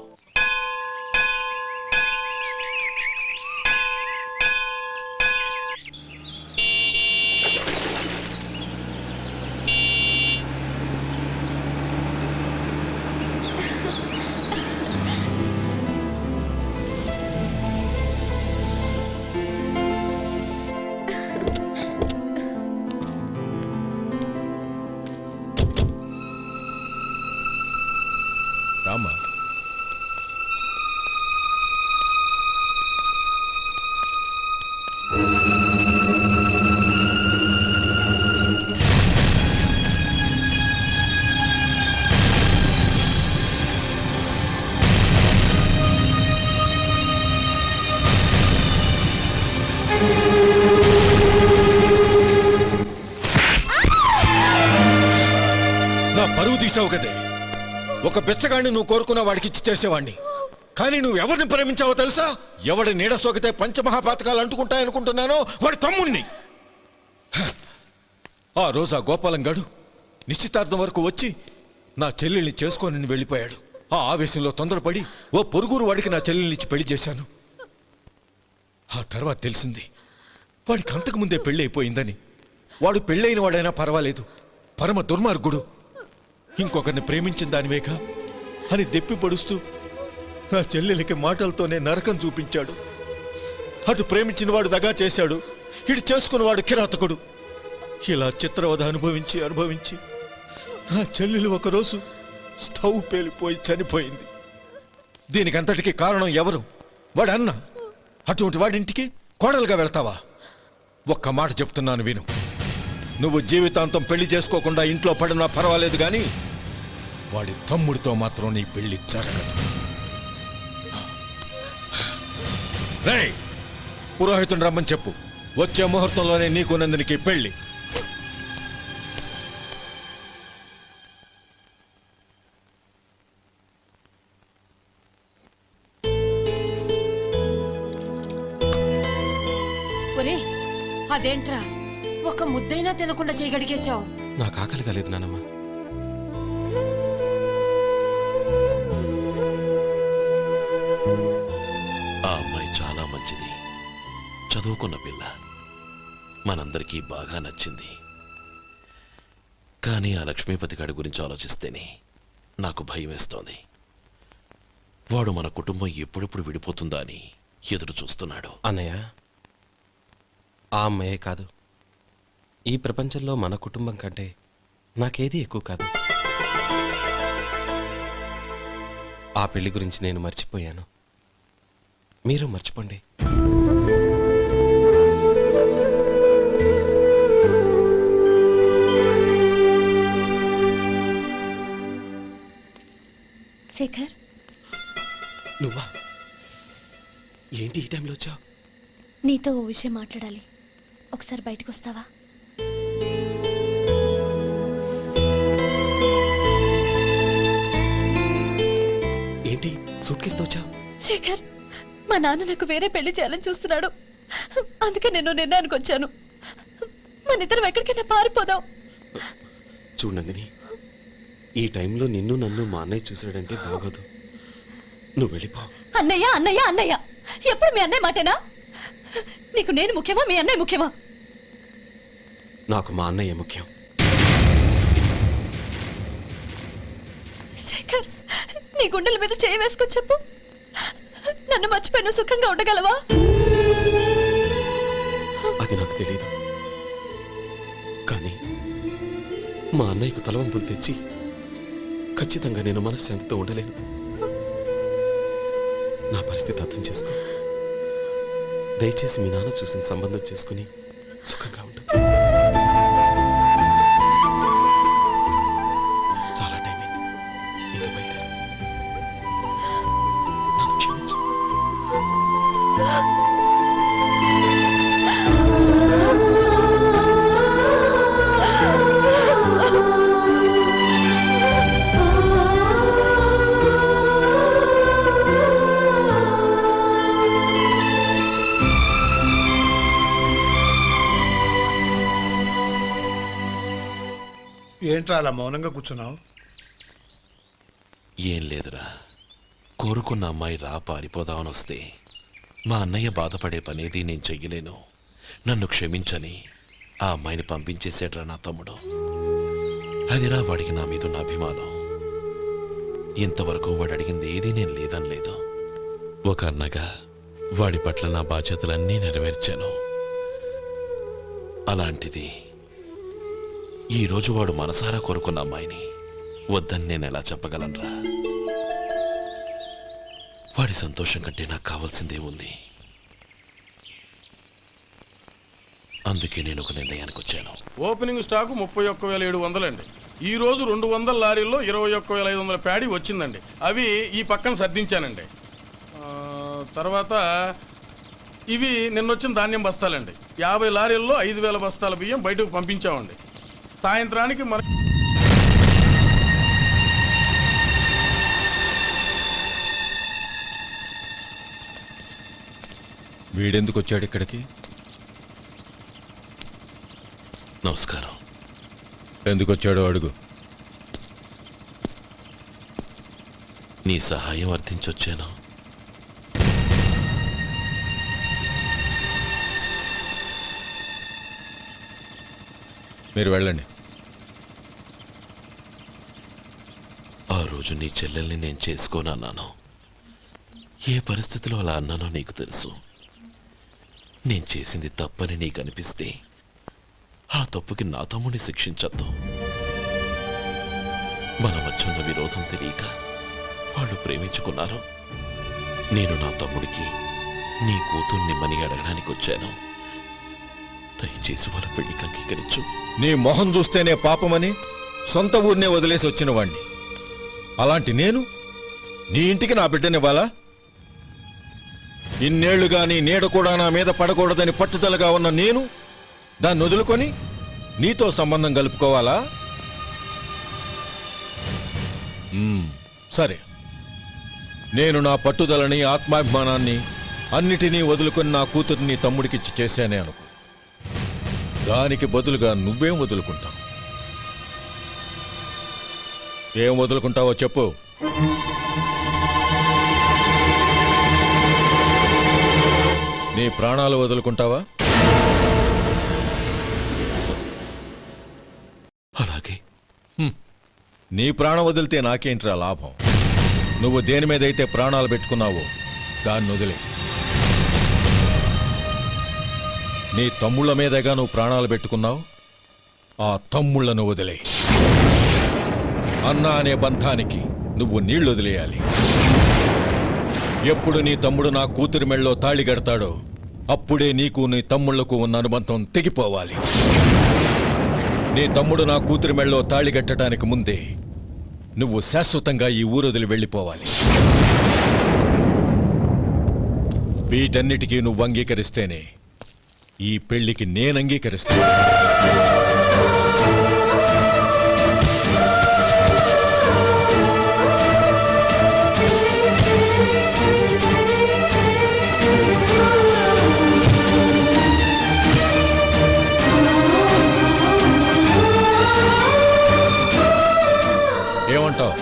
చేసావు కదే. ఒక బెచ్చగాడిని నువ్వు కోరుకున్న వాడికి ఇచ్చి చేసేవాడిని. కానీ నువ్వు ఎవరిని ప్రేమించావో తెలుసా? ఎవడి నీడ సోకితే పంచమహాపాతకాలు అంటుకుంటాయనుకుంటున్నానో వాడి తమ్ముణ్ణి. ఆ రోజు ఆ గోపాలం గాడు నిశ్చితార్థం వరకు వచ్చి నా చెల్లెల్ని చేసుకొని వెళ్ళిపోయాడు. ఆ ఆవేశంలో తొందరపడి ఓ పొరుగురు వాడికి నా చెల్లెల్నిచ్చి పెళ్లి చేశాను. ఆ తర్వాత తెలిసింది వాడికి అంతకుముందే పెళ్లి అయిపోయిందని. వాడు పెళ్ళైన వాడైనా పర్వాలేదు, పరమ దుర్మార్గుడు. ఇంకొకరిని ప్రేమించిన దానివేగా అని దెప్పి పొడుస్తూ నా చెల్లెలికి మాటలతోనే నరకం చూపించాడు. అటు ప్రేమించిన వాడు దగా చేశాడు, ఇటు చేసుకున్నవాడు కిరాతకుడు. ఇలా చిత్రవధ అనుభవించి అనుభవించి నా చెల్లెలు ఒకరోజు స్టవ్ పేలిపోయి చనిపోయింది. దీనికంతటికి కారణం ఎవరు? వాడు అన్న. అటువంటి వాడింటికి కోడలుగా వెళ్తావా? ఒక్క మాట చెప్తున్నాను విను. నువ్వు జీవితాంతం పెళ్లి చేసుకోకుండా ఇంట్లో పడినా పర్వాలేదు, కానీ వాడి తమ్ముడితో మాత్రం నీ పెళ్లి జరగదు. రేయ్, పురోహితుని రమ్మని చెప్పు. వచ్చే ముహూర్తంలోనే నీకు నందినికి పెళ్లి. ఒరే, అదేంట్రా ఒక ముద్దైనా తినకుండా చేయగడిగేశావు? నాకు ఆకలి కాలేదు నానమ్మ. ఆ అమ్మాయి చాలా మంచిది, చదువుకున్న పిల్ల, మనందరికీ బాగా నచ్చింది. కానీ ఆ లక్ష్మీపతి గారి గురించి ఆలోచిస్తేనే నాకు భయం వేస్తోంది. వాడు మన కుటుంబం ఎప్పుడెప్పుడు విడిపోతుందా అని ఎదురు చూస్తున్నాడు. అన్నయ్య, ఆ అమ్మాయే కాదు, ఈ ప్రపంచంలో మన కుటుంబం కంటే నాకేది ఎక్కువ కాదు. ఆ పెళ్లి గురించి నేను మర్చిపోయాను, మీరు మర్చిపోండి. శేఖర్, నువ్వా? ఏంటి ఈ టైంలో వచ్చావు? నీతో ఓ విషయం మాట్లాడాలి. ఒకసారి బయటకు వస్తావా? ఏంటి సూట్ కేసుతో వచ్చావు? శేఖర్, మా నాన్న నాకు వేరే పెళ్లి చేయాలని చూస్తున్నాడు. అందుకే నేను నిర్ణయానికి వచ్చాను. మన ఇద్దరం ఎక్కడికైనా పారిపోదాం. చూడండి, ఈ టైంలో నిన్ను నన్ను మా అన్నయ్య చూసాడంటే బాగోదు. నువ్వు వెళ్ళిపో. అన్నయ్య అన్నయ్య అన్నయ్య, ఎప్పుడు మీ అన్నయ్య మాటేనా? నీకు నేను ముఖ్యమా, మీ అన్నయ్య ముఖ్యమా? నాకు మా అన్నయ్య ముఖ్యం. శేఖర్, నీ గుండెల మీద చేయి వేసుకొని చెప్పు, నన్ను మర్చిపోయిన సుఖంగా ఉండగలవా? అది నాకు తెలియదు, కానీ మా అన్నయ్యకు తలవంపులు తెచ్చి ఖచ్చితంగా నేను మనశ్శాంతితో ఉండలేను. నా పరిస్థితి అర్థం చేసుకో. దయచేసి మీ నాన్న చూసిన సంబంధం చేసుకుని సుఖంగా ఉండు. చాలా టైం అయింది, ఇంకా బయలుదేరు. నన్ను క్షమించు. ఏంట్రా అలా మౌనంగా కూర్చున్నావు? ఏం లేదురా, కోరుకున్న అమ్మాయి రా పారిపోదామని వస్తే మా అన్నయ్య బాధపడే పనేది నేను చెయ్యలేను. నన్ను క్షమించని ఆ అమ్మాయిని పంపించేసేట్రా నా తమ్ముడు. అదిరా వాడికి నా మీద ఉన్న అభిమానం. ఇంతవరకు వాడు అడిగింది ఏదీ నేను లేదని లేదు. ఒక అన్నగా వాడి పట్ల నా బాధ్యతలన్నీ నెరవేర్చాను. అలాంటిది ఈరోజు వాడు మనసారా కోరుకున్న అమ్మాయిని వద్దని నేను ఎలా చెప్పగలనరా? వాడి సంతోషం కంటే నాకు కావాల్సిందే ఉంది. అందుకే నేను ఒక నిర్ణయానికి వచ్చాను. ఓపెనింగ్ స్టాకు 31,700 అండి. ఈ రోజు 200 లారీల్లో 21,500 ప్యాడీ వచ్చిందండి. అవి ఈ పక్కన సర్దించానండి. తర్వాత ఇవి నిన్నొచ్చిన ధాన్యం బస్తాలండి. 50 లారీల్లో 5,000 బస్తాల బియ్యం బయటకు పంపించామండి. సాయంత్రానికి మన వీడెందుకు వచ్చాడు ఇక్కడికి? నమస్కారం. ఎందుకు వచ్చాడో అడుగు. నీ సహాయం అర్థించొచ్చాను. మీరు వెళ్ళండి. ఆ రోజు నీ చెల్లెల్ని నేను చేసుకోనన్నాను. ఏ పరిస్థితిలో అలా అన్నానో నీకు తెలుసు. నేను చేసింది తప్పని నీకు అనిపిస్తే ఆ తప్పుకి నా తమ్ముడిని శిక్షించద్దు. మన మధ్య ఉన్న విరోధం తెలియక వాళ్ళు ప్రేమించుకున్నారు. నేను నా తమ్ముడికి నీ కూతుర్నిమ్మని అడగడానికి వచ్చాను. దయచేసి వాళ్ళ పెళ్లికి అంగీకరించు. నీ మొహం చూస్తేనే పాపమని సొంత ఊరినే వదిలేసి వచ్చిన వాణ్ణి. అలాంటి నేను నీ ఇంటికి నా బిడ్డనివ్వాలా? ఇన్నేళ్లుగా నీ నీడ కూడా నా మీద పడకూడదని పట్టుదలగా ఉన్న నేను దాన్ని వదులుకొని నీతో సంబంధం కలుపుకోవాలా? సరే, నేను నా పట్టుదలని ఆత్మాభిమానాన్ని అన్నిటినీ వదులుకొని నా కూతుర్ని తమ్ముడికిచ్చి చేశానే అనుకో. దానికి బదులుగా నువ్వేం వదులుకుంటావు? ఏం వదులుకుంటావో చెప్పు. నీ ప్రాణాలు వదులుకుంటావా? అలాగే. నీ ప్రాణం వదిలితే నాకేంట్రా లాభం? నువ్వు దేని మీదైతే ప్రాణాలు పెట్టుకున్నావో దాన్ని వదిలే. నీ తమ్ముళ్ళ మీదగా నువ్వు ప్రాణాలు పెట్టుకున్నావు. ఆ తమ్ముళ్లను వదిలే. అన్న అనే బంధానికి నువ్వు నీళ్లు వదిలేయాలి. ఎప్పుడు నీ తమ్ముడు నా కూతురి మెళ్ళలో తాళి కడతాడో అప్పుడే నీకు నీ తమ్ముళ్లకు ఉన్న అనుబంధం తెగిపోవాలి. నీ తమ్ముడు నా కూతురి మెళ్ళలో తాళి కట్టడానికి ముందే నువ్వు శాశ్వతంగా ఈ ఊరొదిలి వెళ్ళిపోవాలి. వీటన్నిటికీ నువ్వు అంగీకరిస్తేనే ఈ పెళ్లికి నేను అంగీకరిస్తాను. ఏమంటావు?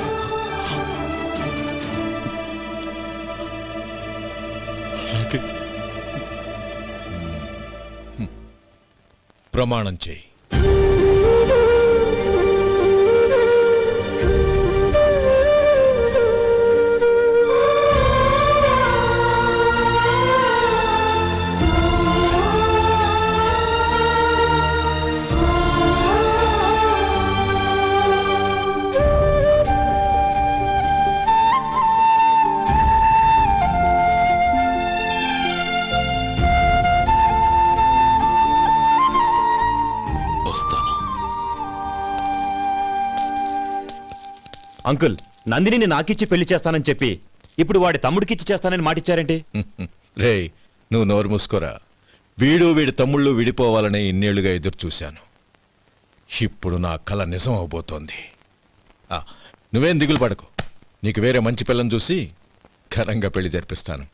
ప్రమాణం చేయి. అంకుల్, నందినిని నాకిచ్చి పెళ్లి చేస్తానని చెప్పి ఇప్పుడు వాడి తమ్ముడికిచ్చి చేస్తానని మాటిచ్చారేంటి? రే, నువ్వు నోరు మూసుకోరా. వీడి తమ్ముళ్ళు విడిపోవాలనే ఇన్నేళ్లుగా ఎదురు చూశాను. ఇప్పుడు నా కల నిజం అవబోతోంది. నువ్వేం దిగులు పడకు. నీకు వేరే మంచి పిల్లని చూసి ఘనంగా పెళ్లి జరిపిస్తాను.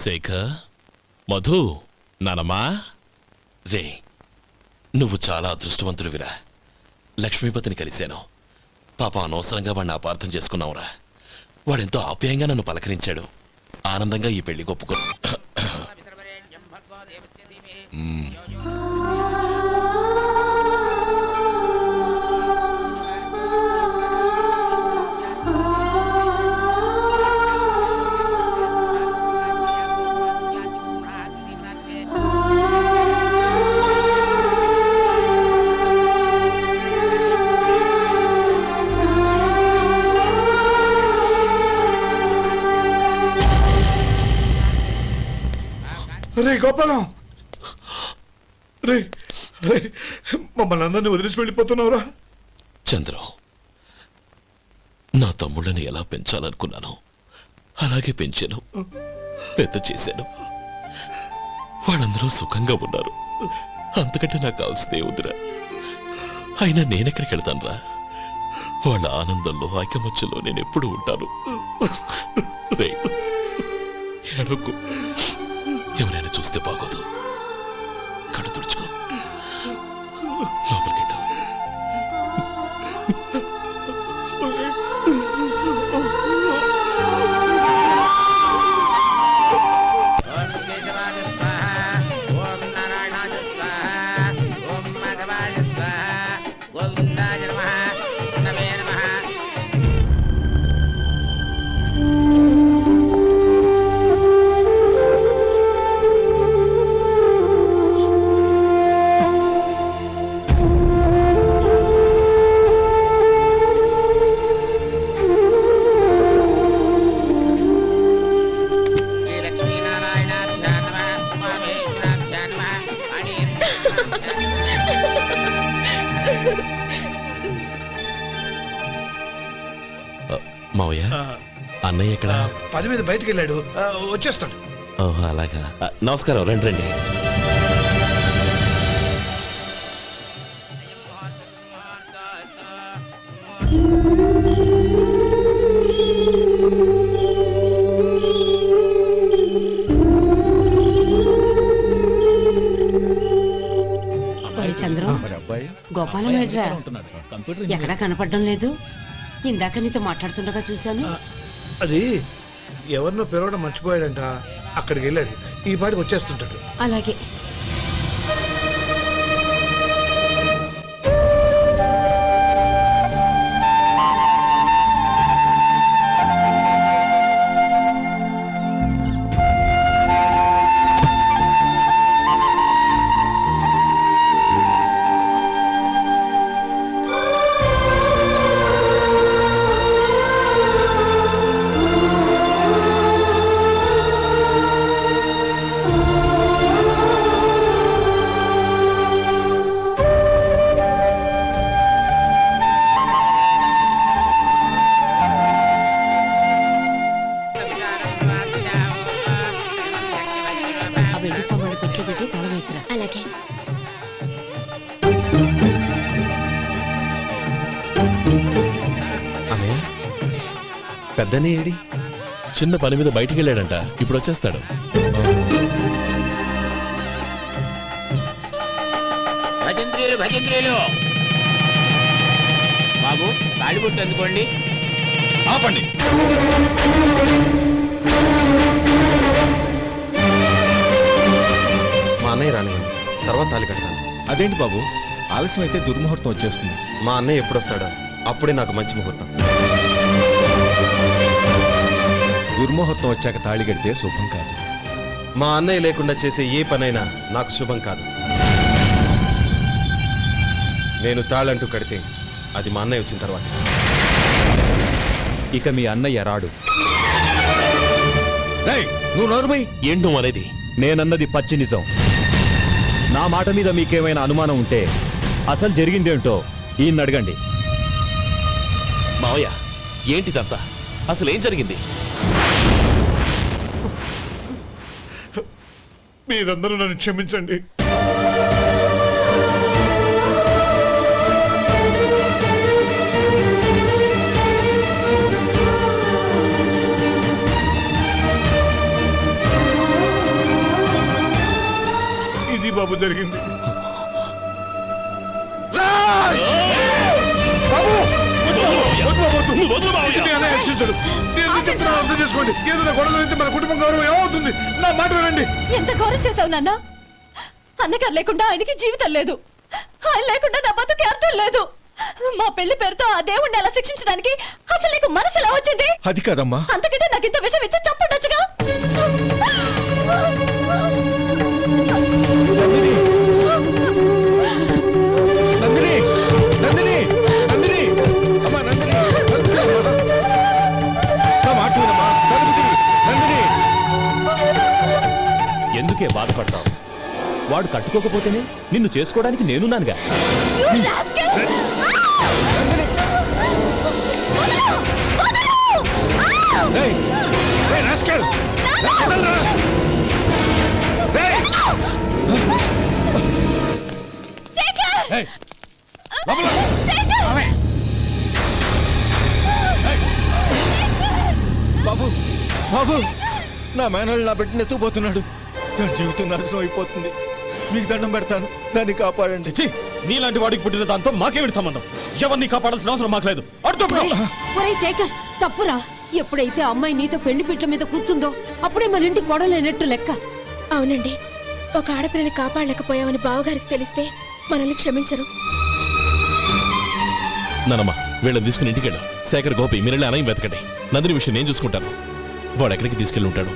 శేఖర్, మధు, నానమ్మా, రే, నువ్వు చాలా అదృష్టవంతుడివిరా. లక్ష్మీపతిని కలిశాను. పాప అనవసరంగా వాడిని అపార్థం చేసుకున్నావురా. వాడెంతో ఆప్యాయంగా నన్ను పలకరించాడు. ఆనందంగా ఈ పెళ్లి ఒప్పుకో. రే గోపాలం, రే రే, మమ్మల్ని అందరినీ వదిలేసి వెళ్ళిపోతున్నావురా? చంద్రం, నా తమ్ముళ్ళని ఎలా పెంచాలనుకున్నాను అలాగే పెంచాను, పెద్ద చేశాను. వాళ్ళందరూ సుఖంగా ఉన్నారు. అంతకంటే నాకు కావాల్సిందే వద్దురా. అయినా నేనెక్కడికి వెళ్తానురా? వాళ్ళ ఆనందంలో ఐకమత్యంలో నేను ఎప్పుడు ఉంటాను. రేయ్, ఏడవకు. ఎవరైనా చూస్తే బాగోదు. కళ్ళు తుడుచుకో, లోపలికి వెళ్ళు. ఓం కేశవాయ స్వాహ, ఓం నారాయణాయ స్వాహ, ఓం మాధవాయ స్వాహ, గోవిందాయ నమః, విష్ణవే నమః. శ్రీ లక్ష్మీనారాయణాభ్యాం నమః, ఉమామహేశ్వరాభ్యాం నమః, మావయ్య, అన్నయ్య ఎక్కడ? పని మీద బయటికి వెళ్ళాడు, వచ్చేస్తాడు. ఓహో, అలాగా. నమస్కారం, రండి రండి. ఒరే చంద్రం, గోపాలం ఏడ్రా? ఎక్కడా కనపడడం లేదు. ఇందాక నీతో మాట్లాడుతుండగా చూశాను. అది ఎవరినో పిలవడం మర్చిపోయాడంట, అక్కడికి వెళ్ళాడు. ఈ పాటికి వచ్చేస్తుంటాడు. అలాగే. ఆ వెండి సామాన్లు పెట్టి పెట్టి తాళం వేసిరా. అలాగే. అన్నయ్య, పెద్దనే ఏడి? చిన్న పని మీద బయటికి వెళ్ళాడంట, ఇప్పుడు వచ్చేస్తాడు. భజంత్రీలు భజంత్రీలు బాబు, తాళిబొట్టు అందుకోండి. ఆపండి. మా అన్నయ్య రానివ్వండి, తర్వాత తాళి కడతాను. అదేంటి బాబు, ఆలస్యం అయితే దుర్ముహూర్తం వచ్చేస్తుంది. మా అన్నయ్య ఎప్పుడు వస్తాడో అప్పుడే నాకు మంచి ముహూర్తం. దుర్ముహూర్తం వచ్చాక తాళి కడితే శుభం కాదు. మా అన్నయ్య లేకుండా చేసే ఏ పనైనా నాకు శుభం కాదు. నేను తాళంటూ కడితే అది మా అన్నయ్య వచ్చిన తర్వాత. ఇక మీ అన్నయ్య రాడు. నువ్వు నోరుమై. ఏంటి నువ్వు అనేది? నేనన్నది పచ్చి నిజం. నా మాట మీద మీకేమైనా అనుమానం ఉంటే అసలు జరిగిందేంటో ఈయన్ని అడగండి. మావయ్య, ఏంటిదంతా? అసలు ఏం జరిగింది? మీరందరూ నన్ను క్షమించండి. ఇది బాబు జరిగింది. అర్థం చేసుకోండి. ఏదైనా గొడవ అయితే మన కుటుంబం గౌరవం ఏమవుతుంది? నా మాట వినండి. ఎంత ఘోరం చేశావు నాన్న. అన్నగారు లేకుండా ఆయనకి జీవితం లేదు, ఆయన లేకుండా నా బతుకి అర్థం లేదు. మా పెళ్లి పేరుతో ఆ దేవుణ్ణి ఎలా శిక్షించడానికి అసలు నీకు మనసు ఎలా వచ్చింది? అది కాదమ్మా. అంతకంటే నాకు ఇంత విషయం ఇచ్చి చంపుండొచ్చుగా. నందిని, నందిని, నందిని, అమ్మా నందిని, తలుపు తీయమ్మా. నా మాట వినమ్మా, తలుపు తీ. నందిని. ఎందుకే బాధపడతావు? వాడు కట్టుకోకపోతేనే నిన్ను చేసుకోవడానికి నేనున్నానుగా. లోపల బాబు నా మేనల్ నా బిడ్డను ఎత్తుకుపోతున్నాడు. నా జీవితం నాశనం అయిపోతుంది. మీకు దండం పెడతాను, దాన్ని కాపాడండి. నీలాంటి వాడికి పుట్టిన దాంతో మాకేమిటి సంబంధం? ఎవరిని కాపాడాల్సిన అవసరం మాకు లేదు. ఒరేయ్ శేఖర్, తప్పురా. ఎప్పుడైతే అమ్మాయి నీతో పెళ్లి పీటల మీద కూర్చుందో అప్పుడే మన ఇంటికి గొడవలేనట్టు లెక్క. అవునండి, ఒక ఆడపిల్లని కాపాడలేకపోయామని బావగారికి తెలిస్తే మనల్ని క్షమించరు. నానమ్మ వీళ్ళని తీసుకుని ఇంటికి వెళ్ళు. శేఖర్, గోపి మీరెళ్ళి అన్నయ్య వెతకండి. నందిని విషయం నేను చూసుకుంటాను. వాడు ఎక్కడికి తీసుకెళ్ళి ఉంటాడు.